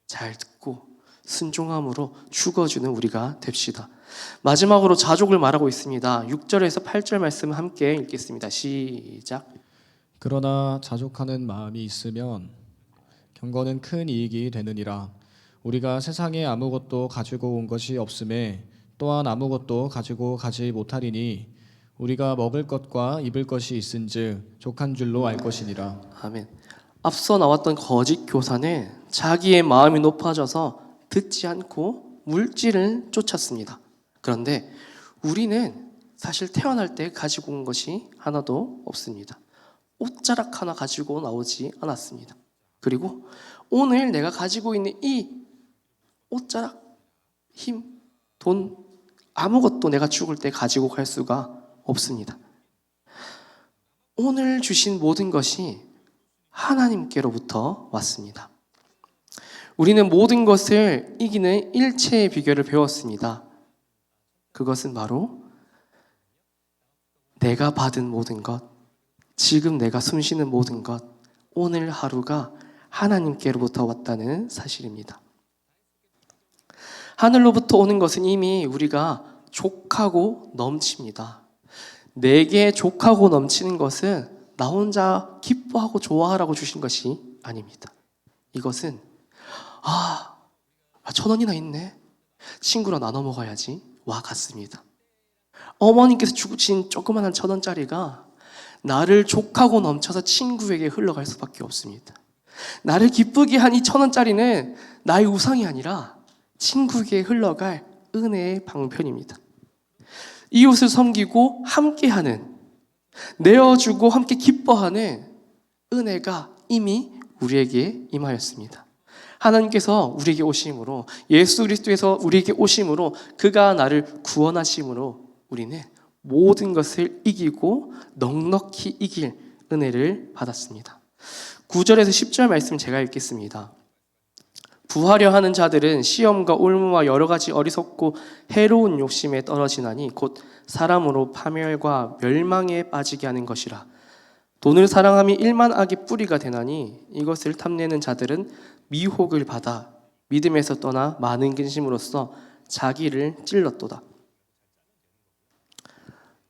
잘 듣고 순종함으로 죽어주는 우리가 됩시다. 마지막으로 자족을 말하고 있습니다. 6절에서 8절 말씀 함께 읽겠습니다. 시작. 그러나 자족하는 마음이 있으면 경건은 큰 이익이 되느니라. 우리가 세상에 아무것도 가지고 온 것이 없음에 또한 아무것도 가지고 가지 못하리니 우리가 먹을 것과 입을 것이 있은즉 족한 줄로 알 것이니라. 아멘. 앞서 나왔던 거짓 교사는 자기의 마음이 높아져서 듣지 않고 물질을 쫓았습니다. 그런데 우리는 사실 태어날 때 가지고 온 것이 하나도 없습니다. 옷자락 하나 가지고 나오지 않았습니다. 그리고 오늘 내가 가지고 있는 이 옷자락, 힘, 돈, 아무것도 내가 죽을 때 가지고 갈 수가 없습니다. 오늘 주신 모든 것이 하나님께로부터 왔습니다. 우리는 모든 것을 이기는 일체의 비결을 배웠습니다. 그것은 바로 내가 받은 모든 것, 지금 내가 숨쉬는 모든 것, 오늘 하루가 하나님께로부터 왔다는 사실입니다. 하늘로부터 오는 것은 이미 우리가 족하고 넘칩니다. 내게 족하고 넘치는 것은 나 혼자 기뻐하고 좋아하라고 주신 것이 아닙니다. 이것은 1,000원이나 있네, 친구랑 나눠 먹어야지 와 같습니다. 어머니께서 주신 조그마한 1,000원짜리가 나를 족하고 넘쳐서 친구에게 흘러갈 수밖에 없습니다. 나를 기쁘게 한 이 1,000원짜리는 나의 우상이 아니라 친구에게 흘러갈 은혜의 방편입니다. 이웃을 섬기고 함께하는, 내어주고 함께 기뻐하는 은혜가 이미 우리에게 임하였습니다. 하나님께서 우리에게 오심으로, 예수 그리스도에서 우리에게 오심으로, 그가 나를 구원하심으로 우리는 모든 것을 이기고 넉넉히 이길 은혜를 받았습니다. 9절에서 10절 말씀 제가 읽겠습니다. 부하려 하는 자들은 시험과 올무와 여러 가지 어리석고 해로운 욕심에 떨어지나니 곧 사람으로 파멸과 멸망에 빠지게 하는 것이라. 돈을 사랑함이 일만 악의 뿌리가 되나니 이것을 탐내는 자들은 미혹을 받아 믿음에서 떠나 많은 근심으로써 자기를 찔렀도다.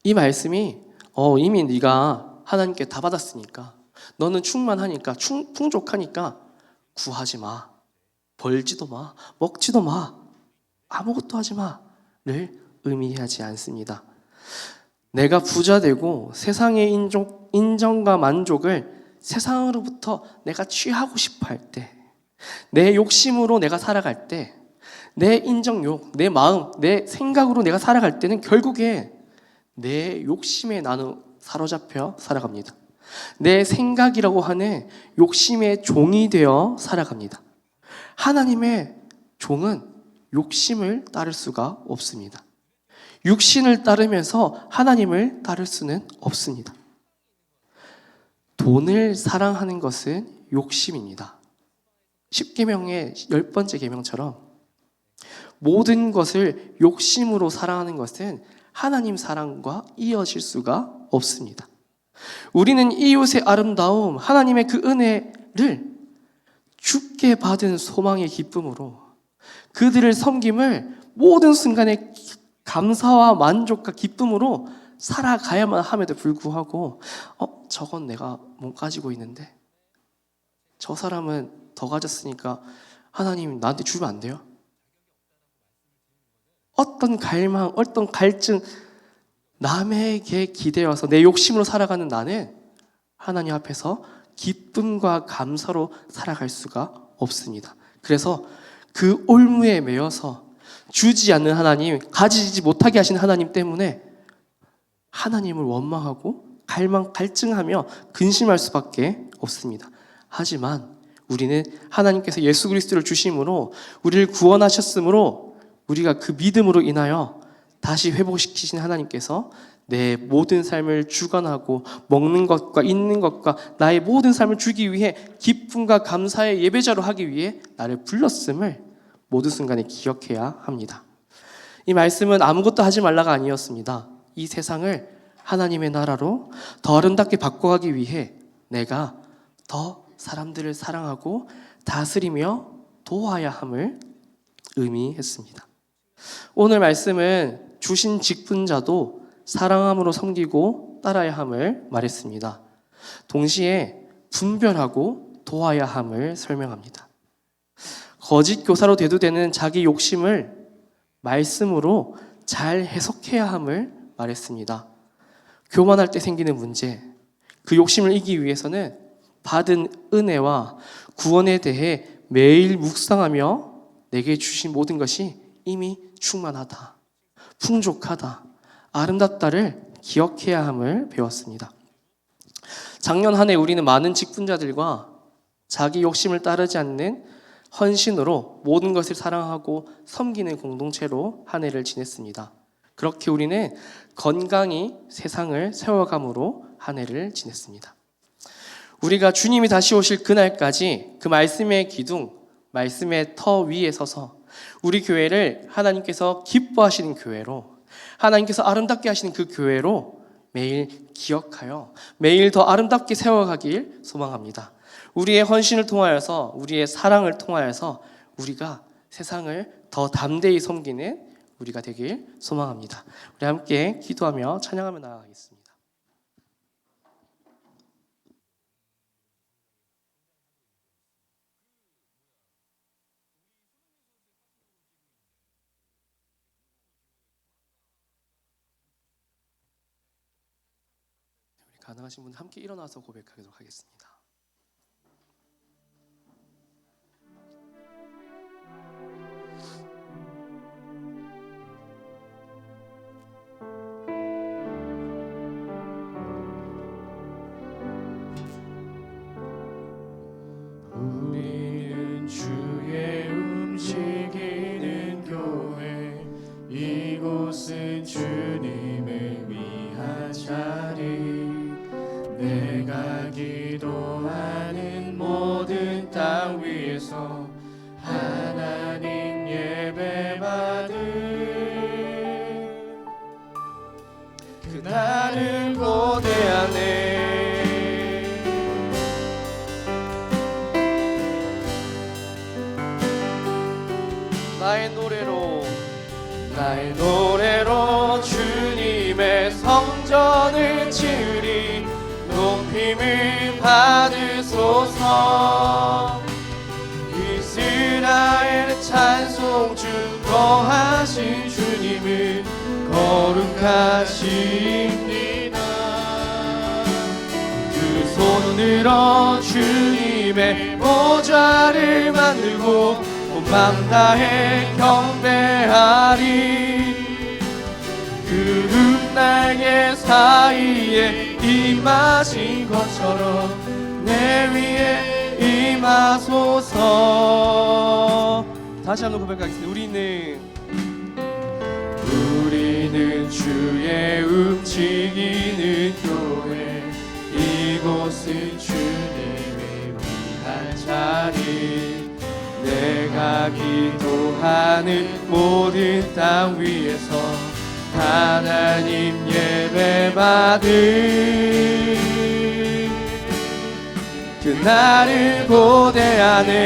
이 말씀이 이미 네가 하나님께 다 받았으니까, 너는 충만하니까, 풍족하니까 구하지 마, 벌지도 마, 먹지도 마, 아무것도 하지 마를 의미하지 않습니다. 내가 부자 되고 세상의 인정과 만족을 세상으로부터 내가 취하고 싶어 할 때, 내 욕심으로 내가 살아갈 때, 내 인정욕, 내 마음, 내 생각으로 내가 살아갈 때는 결국에 내 욕심에 나는 사로잡혀 살아갑니다. 내 생각이라고 하는 욕심의 종이 되어 살아갑니다. 하나님의 종은 욕심을 따를 수가 없습니다. 육신을 따르면서 하나님을 따를 수는 없습니다. 돈을 사랑하는 것은 욕심입니다. 10계명의 10번째 계명처럼 모든 것을 욕심으로 사랑하는 것은 하나님 사랑과 이어질 수가 없습니다. 우리는 이웃의 아름다움, 하나님의 그 은혜를 주께 받은 소망의 기쁨으로, 그들을 섬김을 모든 순간에 감사와 만족과 기쁨으로 살아가야만 함에도 불구하고 저건 내가 못 가지고 있는데, 저 사람은 더 가졌으니까 하나님 나한테 주면 안 돼요? 어떤 갈망, 어떤 갈증, 남에게 기대어서 내 욕심으로 살아가는 나는 하나님 앞에서 기쁨과 감사로 살아갈 수가 없습니다. 그래서 그 올무에 매여서 주지 않는 하나님, 가지지 못하게 하시는 하나님 때문에 하나님을 원망하고 갈증하며 근심할 수밖에 없습니다. 하지만 우리는 하나님께서 예수 그리스도를 주심으로, 우리를 구원하셨으므로, 우리가 그 믿음으로 인하여 다시 회복시키신 하나님께서 내 모든 삶을 주관하고 먹는 것과 있는 것과 나의 모든 삶을 주기 위해 기쁨과 감사의 예배자로 하기 위해 나를 불렀음을 모든 순간에 기억해야 합니다. 이 말씀은 아무것도 하지 말라가 아니었습니다. 이 세상을 하나님의 나라로 더 아름답게 바꿔가기 위해 내가 더 사람들을 사랑하고 다스리며 도와야 함을 의미했습니다. 오늘 말씀은 주신 직분자도 사랑함으로 섬기고 따라야 함을 말했습니다. 동시에 분별하고 도와야 함을 설명합니다. 거짓 교사로 대두되는 자기 욕심을 말씀으로 잘 해석해야 함을 말했습니다. 교만할 때 생기는 문제, 그 욕심을 이기기 위해서는 받은 은혜와 구원에 대해 매일 묵상하며 내게 주신 모든 것이 이미 충만하다, 풍족하다, 아름답다를 기억해야 함을 배웠습니다. 작년 한 해 우리는 많은 직분자들과 자기 욕심을 따르지 않는 헌신으로 모든 것을 사랑하고 섬기는 공동체로 한 해를 지냈습니다. 그렇게 우리는 건강히 세상을 세워감으로 한 해를 지냈습니다. 우리가 주님이 다시 오실 그날까지 그 말씀의 기둥, 말씀의 터 위에 서서 우리 교회를 하나님께서 기뻐하시는 교회로, 하나님께서 아름답게 하시는 그 교회로 매일 기억하여 매일 더 아름답게 세워가길 소망합니다. 우리의 헌신을 통하여서, 우리의 사랑을 통하여서 우리가 세상을 더 담대히 섬기는 우리가 되길 소망합니다. 우리 함께 기도하며 찬양하며 나아가겠습니다. 가능하신 분 함께 일어나서 고백하도록 하겠습니다. 우리는 주의 움직이는 교회, 이곳은 주님을 위한 자리. 내가 기도하는 모든 땅 위에서 하나님 예배받을 그날을 고대하네. 나의 노래로 주님의 성전을 지으리. 높임을 받으소서. 이스라엘 찬송 중 거하신 주님을 거룩하십니다. 두 손으로 주님의 보좌를 만들고 온 맘 다해 경배하리. 구름 날개 사이에 임하신 것처럼 내 위에 임하소서. 다시 한번 고백하겠습니다. 우리는 주의 움직이는 교회, 이곳은 주님을 위한 자리. 내가 기도하는 모든 땅 위에서 하나님 예배받을 그날을 고대하네.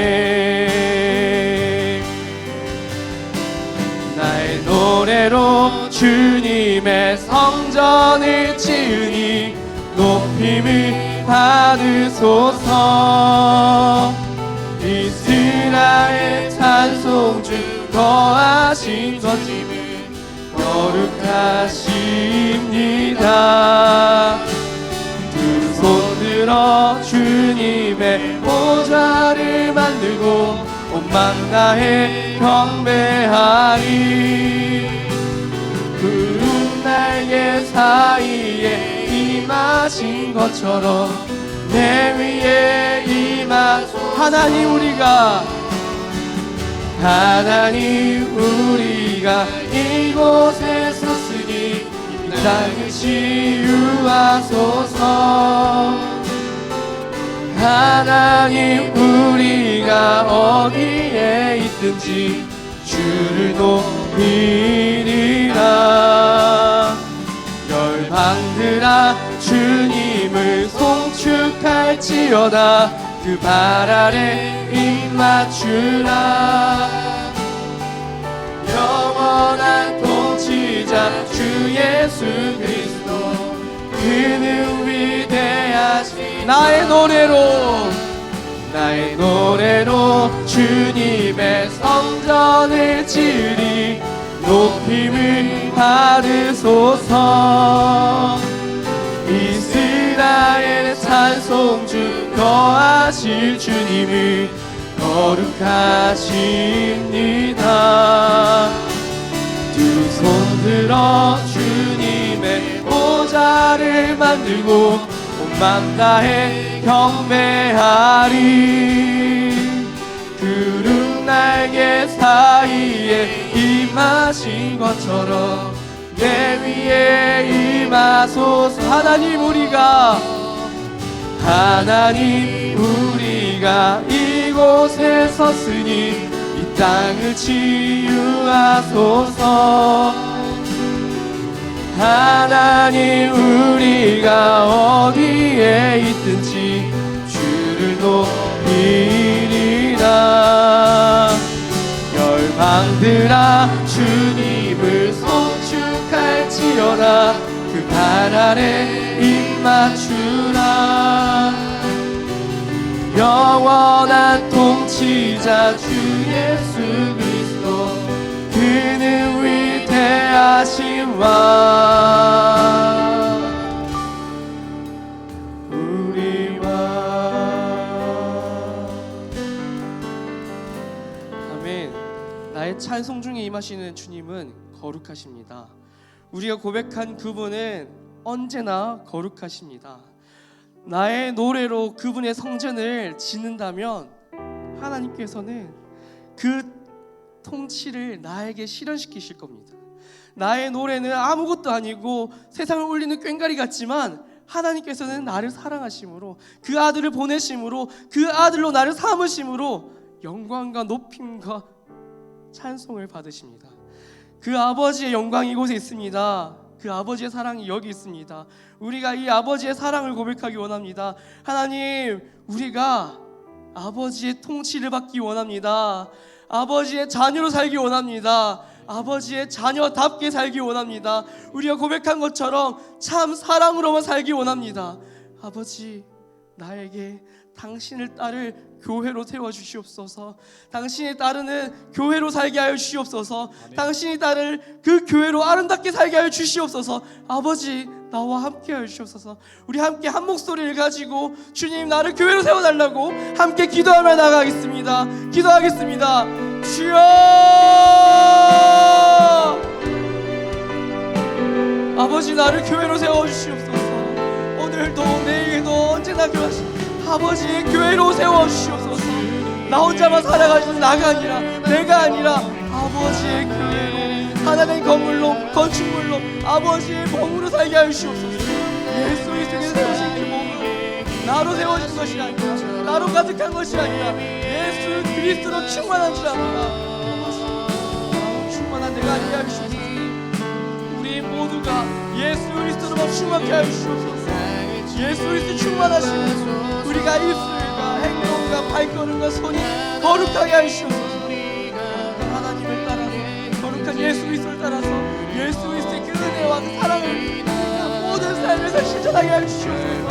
나의 노래로 주님의 성전을 지으니 높임을 받으소서. 이스라엘 찬송 중 거하신 주님을 거룩하십니다. 두 손 들어 주님의 보좌를 만들고 온 맘 다해 경배하리. 구름 날개 사이에 임하신 것처럼 내 위에 임하소서. 하나님 우리가 이곳에 섰으니 이 땅을 치유하소서. 하나님 우리가 어디에 있든지 주를 높이리라. 열방들아 주님을 송축할지어다. 그 발 아래 입 맞추라. 영원한 통치자 주 예수 그리스도, 그는 위대하시. 나의 노래로 주님의 성전을 지으리. 높임을 받으소서. 이스라엘의 찬송 중 거하실 주님을 거룩하십니다. 두 손 들어 주님의 보좌를 만들고 온 맘 다해 경배하리. 구름 날개 사이에 임하신 것처럼 내 위에 임하소서. 하나님 우리가 이곳에 섰으니 이 땅을 치유하소서. 하나님 우리가 어디에 있든지 주를 높이리라. 열방들아 주님을 송축할지어다. 그 발 아래 입 맞추라. 영원한 통치자 주 예수 그리스도, 그는 위대하신 왕. 우리 왕. 아멘. 나의 찬송 중에 임하시는 주님은 거룩하십니다. 우리가 고백한 그분은 언제나 거룩하십니다. 나의 노래로 그분의 성전을 짓는다면 하나님께서는 그 통치를 나에게 실현시키실 겁니다. 나의 노래는 아무것도 아니고 세상을 울리는 꽹과리 같지만 하나님께서는 나를 사랑하심으로, 그 아들을 보내심으로, 그 아들로 나를 삼으심으로 영광과 높임과 찬송을 받으십니다. 그 아버지의 영광이 이곳에 있습니다. 그 아버지의 사랑이 여기 있습니다. 우리가 이 아버지의 사랑을 고백하기 원합니다. 하나님, 우리가 아버지의 통치를 받기 원합니다. 아버지의 자녀로 살기 원합니다. 아버지의 자녀답게 살기 원합니다. 우리가 고백한 것처럼 참 사랑으로만 살기 원합니다. 아버지, 나에게 당신을 따를 교회로 세워주시옵소서. 당신의 딸은 교회로 살게 하여 주시옵소서. 아멘. 당신이 딸을 그 교회로 아름답게 살게 하여 주시옵소서. 아버지, 나와 함께 하여 주시옵소서. 우리 함께 한 목소리를 가지고 주님, 나를 교회로 세워달라고 함께 기도하며 나가겠습니다. 기도하겠습니다. 주여, 아버지, 나를 교회로 세워주시옵소서. 오늘도 내일도 언제나 아버지의 교회로 세워주시옵소서. 나 혼자만 살아가지고 나가 아니라, 내가 아니라 아버지의 교회로, 하나님의 건물로, 건축물로, 아버지의 몸으로 살게 하여 주시옵소서. 예수 그리스도께서 세우신 그 몸은 나로 세워진 것이 아니라, 나로 가득한 것이 아니라 예수 그리스도로 충만한 줄 압니다. 나로 충만한 내가 아니게 하여 주시옵소서. 우리 모두가 예수 그리스도로만 충만케 하여 주시옵소서. 예수 그리스도 충만하시고 우리가 입술과 행동과 발걸음과 손이 거룩하게 하여 주시옵소서. 하나님을 따라서, 거룩한 예수 그리스도를 따라서 예수 그리스도의 그 은혜와 그 사랑을 모든 삶에서 실천하게 하여 주시옵소서.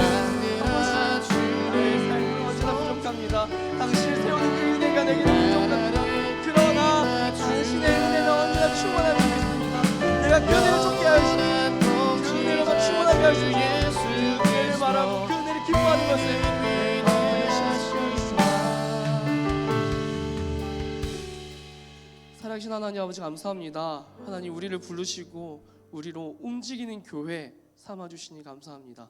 나의 삶은 언제나 부족합니다. 당신을 세우는 그 은혜가 내게는 부족합니다. 그러나 당신의 은혜는 언제나 충만함이 있습니다. 내가 그 은혜를 쫓게 하여 주시옵소서. 그 은혜로만 충만하게 하여 주시옵소서. 그 은혜를 말하고 그 은혜를 기뻐하는 것을 살아계신 하나님 아버지, 감사합니다. 하나님, 우리를 부르시고 우리로 움직이는 교회 삼아주시니 감사합니다.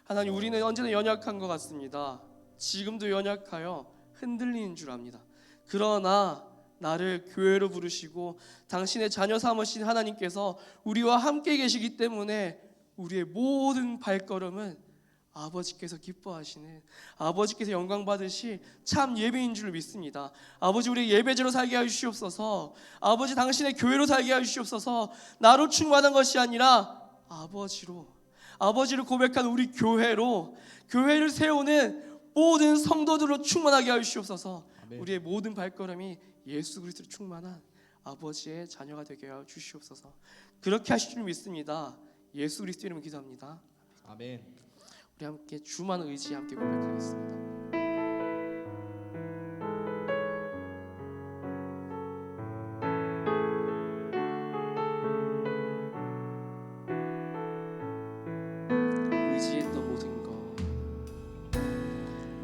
하나님, 우리는 언제나 연약한 것 같습니다. 지금도 연약하여 흔들리는 줄 압니다. 그러나 나를 교회로 부르시고 당신의 자녀 삼으신 하나님께서 우리와 함께 계시기 때문에 우리의 모든 발걸음은 아버지께서 기뻐하시는, 아버지께서 영광 받으실 참 예배인 줄 믿습니다. 아버지, 우리 예배자로 살게 하여 주시옵소서. 아버지, 당신의 교회로 살게 하여 주시옵소서. 나로 충만한 것이 아니라 아버지를 고백한 우리 교회로, 교회를 세우는 모든 성도들로 충만하게 하여 주시옵소서. 아멘. 우리의 모든 발걸음이 예수 그리스도로 충만한 아버지의 자녀가 되게 하여 주시옵소서. 그렇게 하실 줄 믿습니다. 예수 그리스도 이름으로 기도합니다. 아멘. 우리 함께 주만 의지 함께 고백하겠습니다.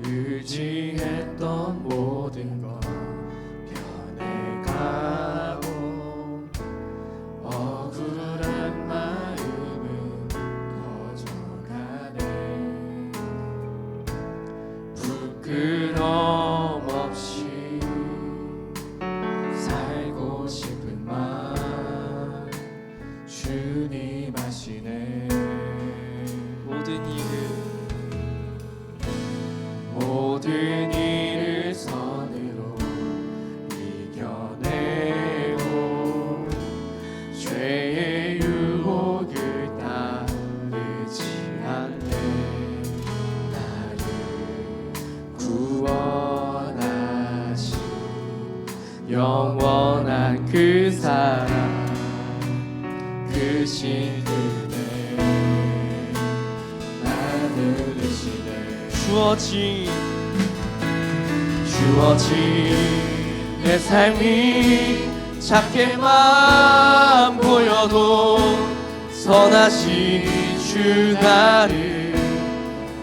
의지했던 모든 것 변해가고 억울한 마음은 커져가네. 영원한 그 사랑 그 신들에 나를 이시네 주어진 내 삶이 작게만 보여도 선하신 주 나를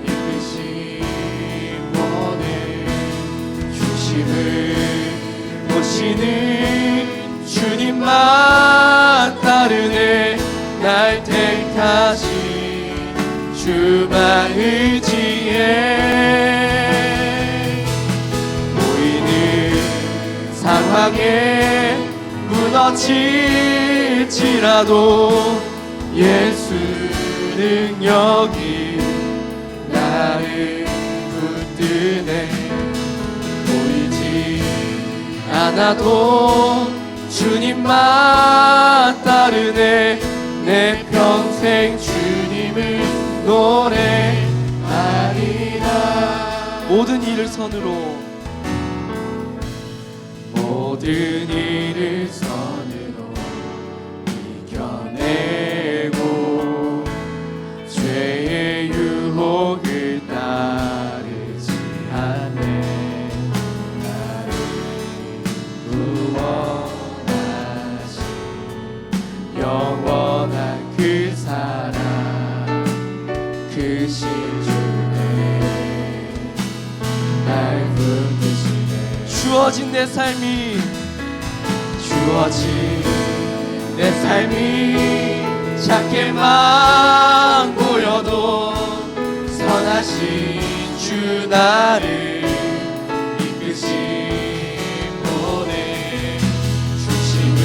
이끄시 원해 중심을 보시는 주님만 따르네 날 택하신 주만 의지해 보이는 상황에 무너질지라도 예수 능력이 나를 붙드네 보이지 않아도 주님만 따르네 내 평생 주님을 노래하리라 모든 일을 선으로 이겨내고 죄의 유혹을 따르지 않네 나를 구원하신 영원한 그 사랑 그 시주네 날 붙드시네 주어진 내 삶이 작게만 보여도 선하신 주 나를 이끄신 분의 중심을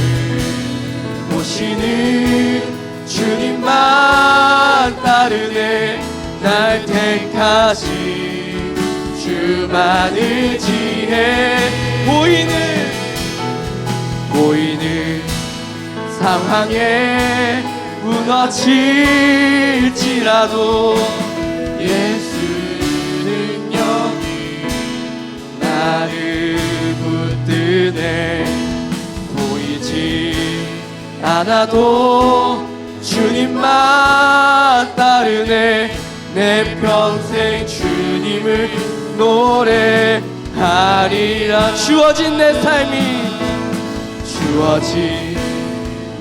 보시는 주님만 따르네 날 택하신 주만 의지해 보이는 상황에 무너질지라도 예수 능력이 나를 붙드네 보이지 않아도 주님만 따르네 내 평생 주님을 노래하리라 주어진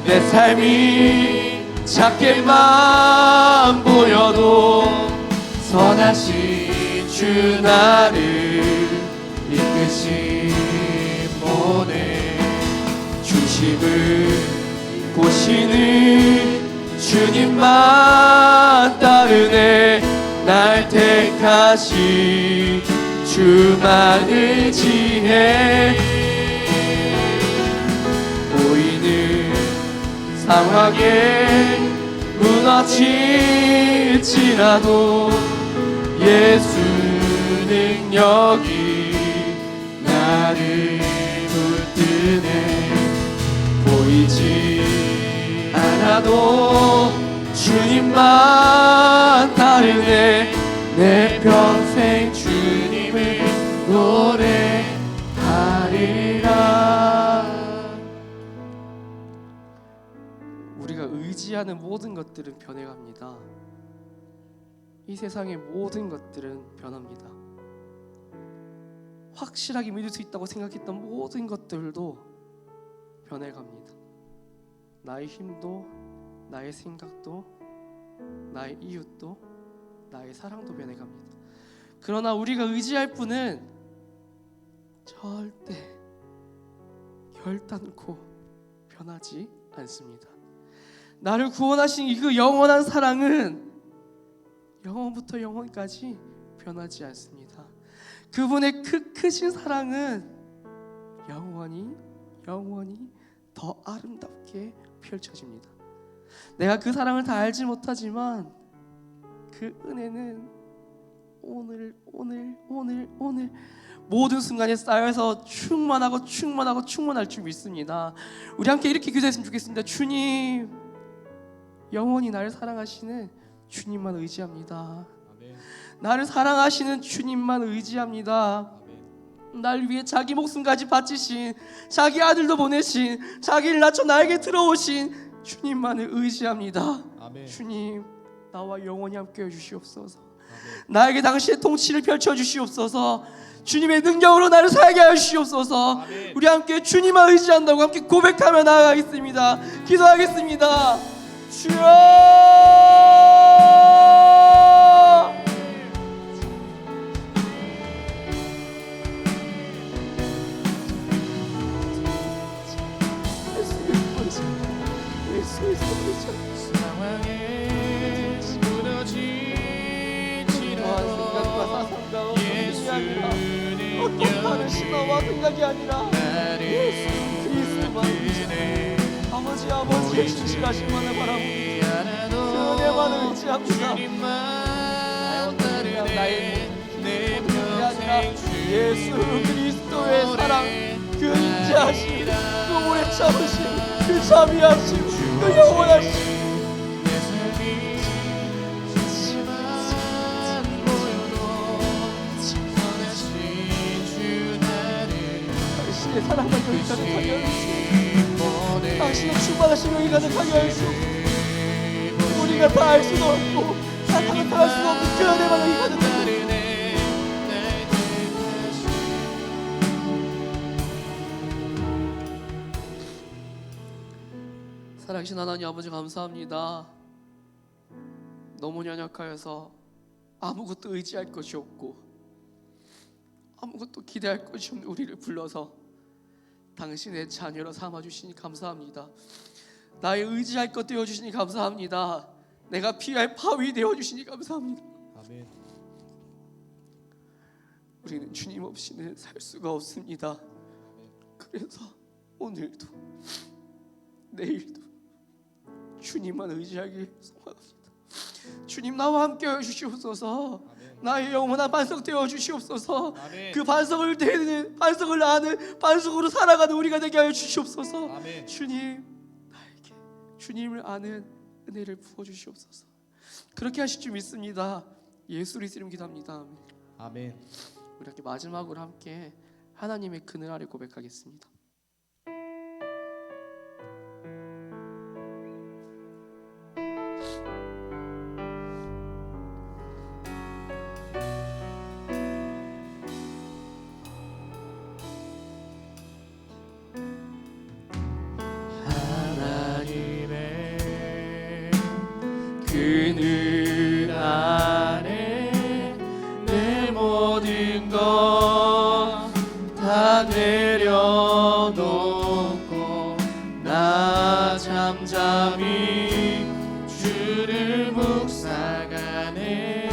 내 삶이 작게만 보여도 선하신 주 나를 이끄신 분의 중심을 보시는 주님만 따르네 날 택하신 주만 의지해 상황에 무너질지라도 예수 능력이 나를 붙드네 보이지 않아도 주님만 따르네 내 평생 주님을 노래하리라 우리가 의지하는 모든 것들은 변해갑니다. 이 세상의 모든 것들은 변합니다. 확실하게 믿을 수 있다고 생각했던 모든 것들도 변해갑니다. 나의 힘도, 나의 생각도, 나의 이웃도, 나의 사랑도 변해갑니다. 그러나 우리가 의지할 분은 절대 결단코 변하지 않습니다. 나를 구원하신 그 영원한 사랑은 영원부터 영원까지 변하지 않습니다. 그분의 그 크신 사랑은 영원히 더 아름답게 펼쳐집니다. 내가 그 사랑을 다 알지 못하지만 그 은혜는 오늘 모든 순간에 쌓여서 충만할 줄 믿습니다. 우리 함께 이렇게 기도했으면 좋겠습니다. 주님, 영원히 나를 사랑하시는 주님만 의지합니다. 아멘. 나를 사랑하시는 주님만 의지합니다. 아멘. 날 위해 자기 목숨까지 바치신, 자기 아들도 보내신, 자기를 낮춰 나에게 들어오신 주님만을 의지합니다. 아멘. 주님, 나와 영원히 함께해 주시옵소서. 아멘. 나에게 당신의 통치를 펼쳐 주시옵소서. 주님의 능력으로 나를 살게 하여 주시옵소서. 아멘. 우리 함께 주님만 의지한다고 함께 고백하며 나아가겠습니다. 기도하겠습니다. 주여, 상황에 무너지지라도 예수는 어떤 다른 신화와 생각이 아니라 예수 그리스도만 의지하네. 아버지의 진실하심만을 바라봅니다. 그 은혜만을 의지합니다. 나의 내 모든 게 아니라 평생 예수 그리스도의 사랑, 그 인자하심, 그 오래 참으심, 그 자비하심, 그 영원하심. 내 삶이 하지만 보여도 선하신 주 나를 당신의 사랑만 여기 가득하게 하여 주시옵소서. 보내 당신의 충만하신 여기 가득하게 하여 주시옵소서. 우리가 다 알 수도 없고 다 할 수도 없는 그 은혜만 여기 가득하게 살아계신 하나님 아버지 감사합니다. 너무 연약하여서 아무것도 의지할 것이 없고 아무것도 기대할 것이 없는 우리를 불러서 당신의 자녀로 삼아주시니 감사합니다. 나의 의지할 것 되어주시니 감사합니다. 내가 피할 바위 되어주시니 감사합니다. 아멘. 우리는 주님 없이는 살 수가 없습니다. 그래서 오늘도 내일도 주님만 의지하기 소망합니다. 주님 나와 함께 해주시옵소서. 아멘. 나의 영원한 반석 되어 주시옵소서. 아멘. 그 반석을 되는, 반석을 아는, 반석으로 살아가는 우리가 되게 하여 주시옵소서. 아멘. 주님, 나에게 주님을 아는 은혜를 부어 주시옵소서. 그렇게 하실 줄 믿습니다. 예수의 이름 기도합니다. 아멘. 아멘. 우리 이렇게 마지막으로 함께 하나님의 그늘 아래 고백하겠습니다. 그늘 아래 내 모든 것 다 내려놓고 나 잠잠히 주를 묵상하네.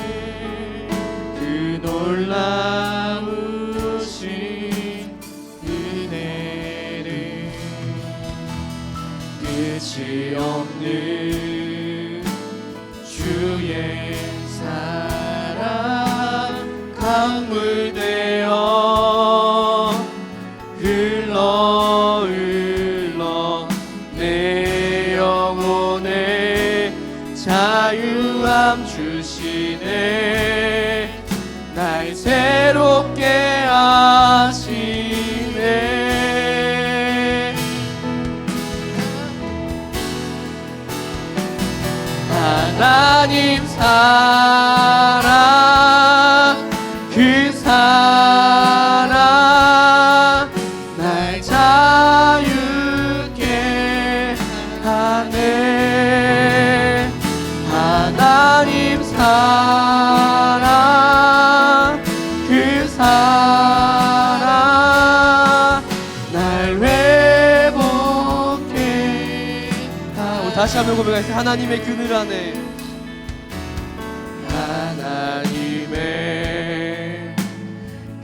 그 놀라우신 은혜를 끝이 없는 주의 사랑 강물 되어 흘러 흘러 내 영혼에 자유함 주시네. 날 새롭게 하시네. 하나님 사랑, 그 사랑 날 자유케 하네. 하나님 사랑, 그 사랑 날 회복해 하네. 다시 한번 고백하겠습니다. 하나님의 그늘 안에, 하나님의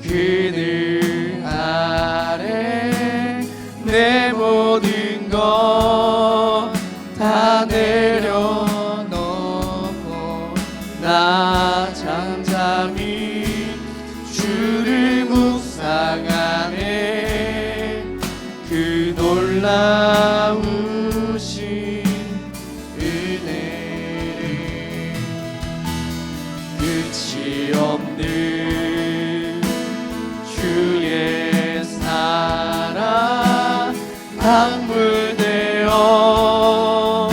그늘 아래 내 모든 것 다 내려놓고 나 잠잠히 주를 묵상하네. 그 놀라우신 은혜를 끝이 없는 주의 강물 되어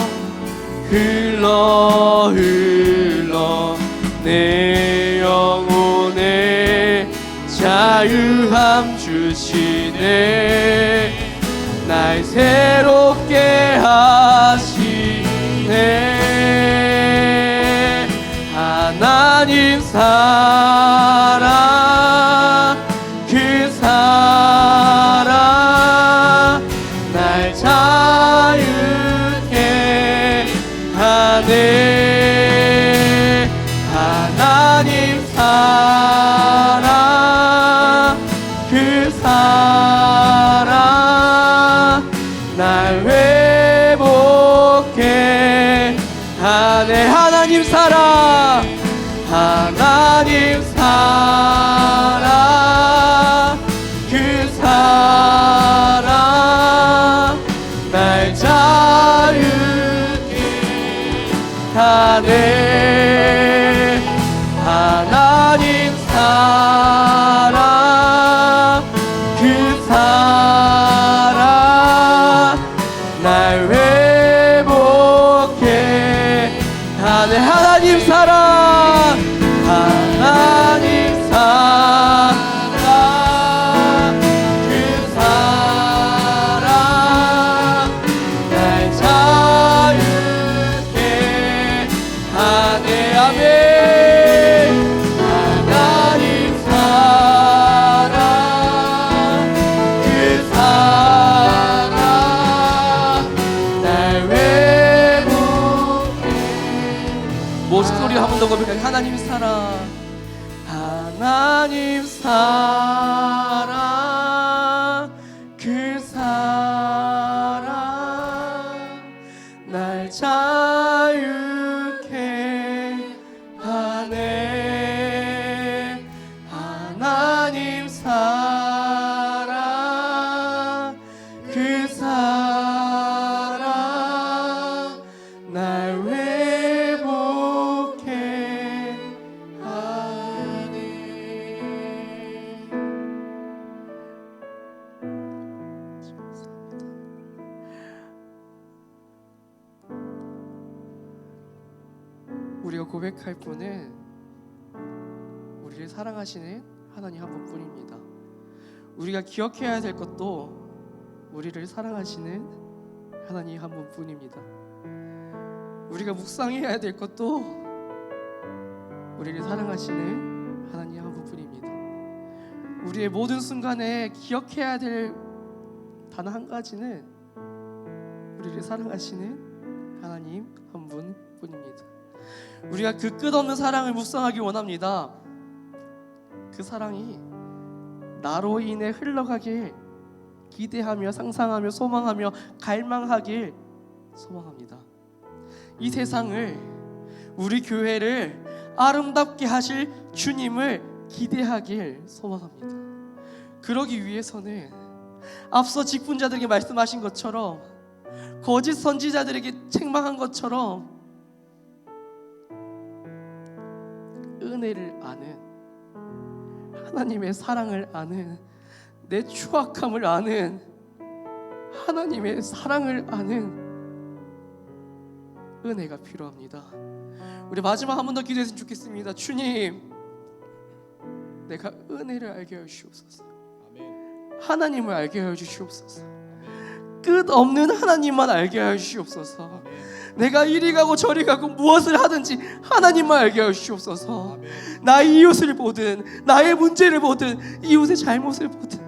흘러 흘러 내 영혼에 자유함 주시네. 날 새롭게 하시네. 하나님 사랑 그 사랑 날 자유케 하네. 하나님 사랑 그 사랑 날 회복해 하네. 하나님 사랑 하나님 사랑 그 사랑 날 자유케 하네. 하나님 사랑 그 사랑 날 회복해 하네. 하나님 사랑 하나님 사랑 그 사랑 날 자유케 하네. 아멘. 하나님 사랑 그 사랑 날 회복해. 목소리 한 번 더 고백할까요? 하나님 사랑 하나님 사랑 그 사랑 날 자유케 하네. 하나님 사랑 그 사랑 날 회복해 하네. 우리가 고백할 분은 우리를 사랑하시는 하나님 한 분뿐입니다. 우리가 기억해야 될 것도 우리를 사랑하시는 하나님 한 분뿐입니다. 우리가 묵상해야 될 것도 우리를 사랑하시는 하나님 한 분뿐입니다. 우리의 모든 순간에 기억해야 될 단 한 가지는 우리를 사랑하시는 하나님 한 분뿐입니다. 우리가 그 끝없는 사랑을 묵상하기 원합니다. 그 사랑이 나로 인해 흘러가길 기대하며 상상하며 소망하며 갈망하길 소망합니다. 이 세상을 우리 교회를 아름답게 하실 주님을 기대하길 소망합니다. 그러기 위해서는 앞서 직분자들에게 말씀하신 것처럼 거짓 선지자들에게 책망한 것처럼 은혜를 아는 하나님의 사랑을 아는 내 추악함을 아는 하나님의 사랑을 아는 은혜가 필요합니다. 우리 마지막 한 번 더 기도했으면 좋겠습니다. 주님, 내가 은혜를 알게 하여 주시옵소서. 하나님을 알게 하여 주시옵소서. 끝없는 하나님만 알게 하여 주시옵소서. 내가 이리 가고 저리 가고 무엇을 하든지 하나님만 알게 하여 주시옵소서. 나의 이웃을 보든 나의 문제를 보든 이웃의 잘못을 보든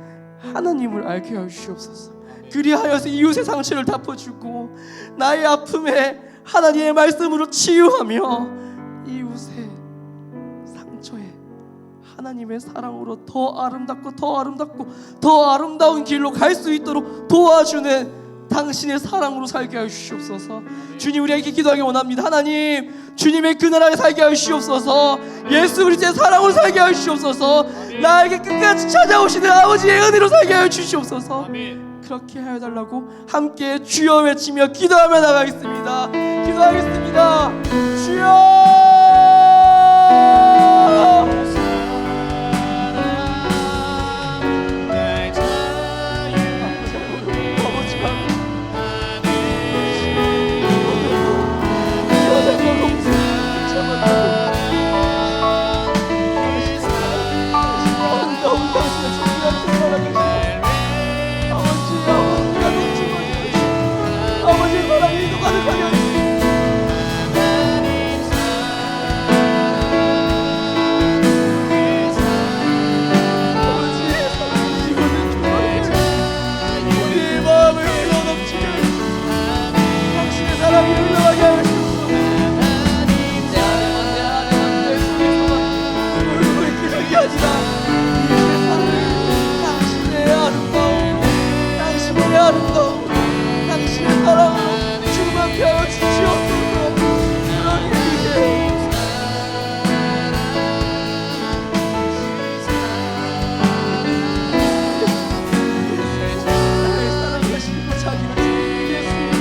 하나님을 알게 하여 주시옵소서. 그리하여서 이웃의 상처를 덮어주고 나의 아픔에 하나님의 말씀으로 치유하며 이웃의 상처에 하나님의 사랑으로 더 아름답고 더 아름답고 더 아름다운 길로 갈 수 있도록 도와주는 당신의 사랑으로 살게 하여 주시옵소서. 주님, 우리에게 기도하기 원합니다. 하나님, 주님의 그 나라에 살게 하여 주시옵소서. 예수 그리스도의 사랑으로 살게 하여 주시옵소서. 나에게 끝까지 찾아오시는 아버지의 은혜로 살게 하여 주시옵소서. 그렇게 하여 달라고 함께 주여 외치며 기도하며 나가겠습니다. 기도하겠습니다. 주여! 아버지 주시옵소서. 당신의 사랑으로 충만케 하여 주시옵소서. 하나님 나를 사랑하시고 자기를 드리겠습니다.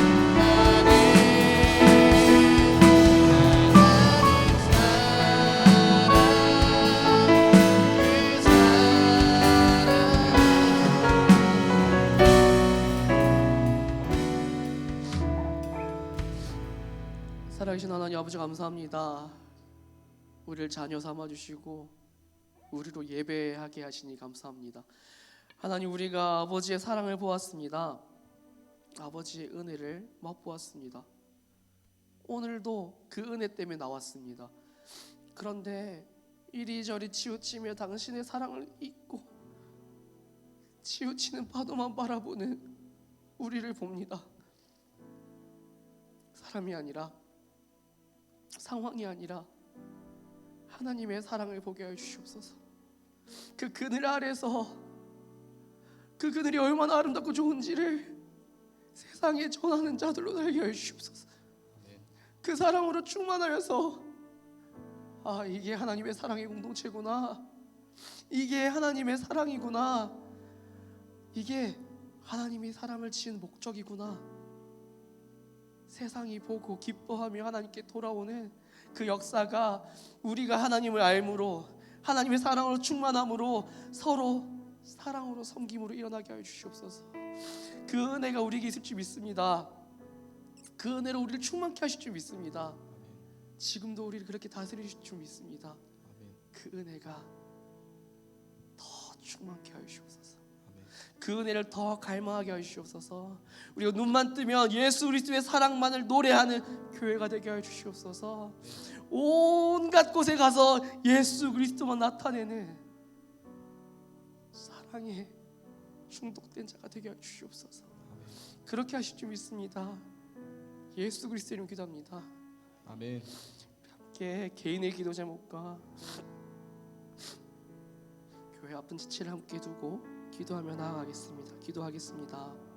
살아계신 하나님 아버지 감사합니다. 우리를 자녀 삼아주시고 우리로 예배하게 하시니 감사합니다. 하나님 우리가 아버지의 사랑을 보았습니다. 아버지의 은혜를 맛보았습니다. 오늘도 그 은혜 때문에 나왔습니다. 그런데 이리저리 치우치며 당신의 사랑을 잊고 치우치는 파도만 바라보는 우리를 봅니다. 사람이 아니라 상황이 아니라 하나님의 사랑을 보게 하여 주시옵소서. 그 그늘 아래서 그 그늘이 얼마나 아름답고 좋은지를 세상에 전하는 자들로 살게 하여 주시옵소서. 그 사랑으로 충만하여서 아, 이게 하나님의 사랑의 공동체구나, 이게 하나님의 사랑이구나, 이게 하나님이 사람을 지은 목적이구나, 세상이 보고 기뻐하며 하나님께 돌아오는 그 역사가 우리가 하나님을 알므로 하나님의 사랑으로 충만함으로 서로 사랑으로 섬김으로 일어나게 하여 주시옵소서. 그 은혜가 우리에게 있을 줄 믿습니다. 그 은혜로 우리를 충만케 하실 줄 믿습니다. 지금도 우리를 그렇게 다스리실 줄 믿습니다. 그 은혜가 더 충만케 하여 주시옵소서. 그 은혜를 더 갈망하게 하여 주시옵소서. 우리가 눈만 뜨면 예수 그리스도의 사랑만을 노래하는 교회가 되게 하여 주시옵소서. 온갖 곳에 가서 예수 그리스도만 나타내는 사랑에 중독된 자가 되게 하여 주시옵소서. 그렇게 하실 줄 믿습니다. 예수 그리스도 이름 기도합니다. 아멘. 함께 개인의 기도 제목과 교회 아픈 지체를 함께 두고 기도하며 나아가겠습니다. 기도하겠습니다.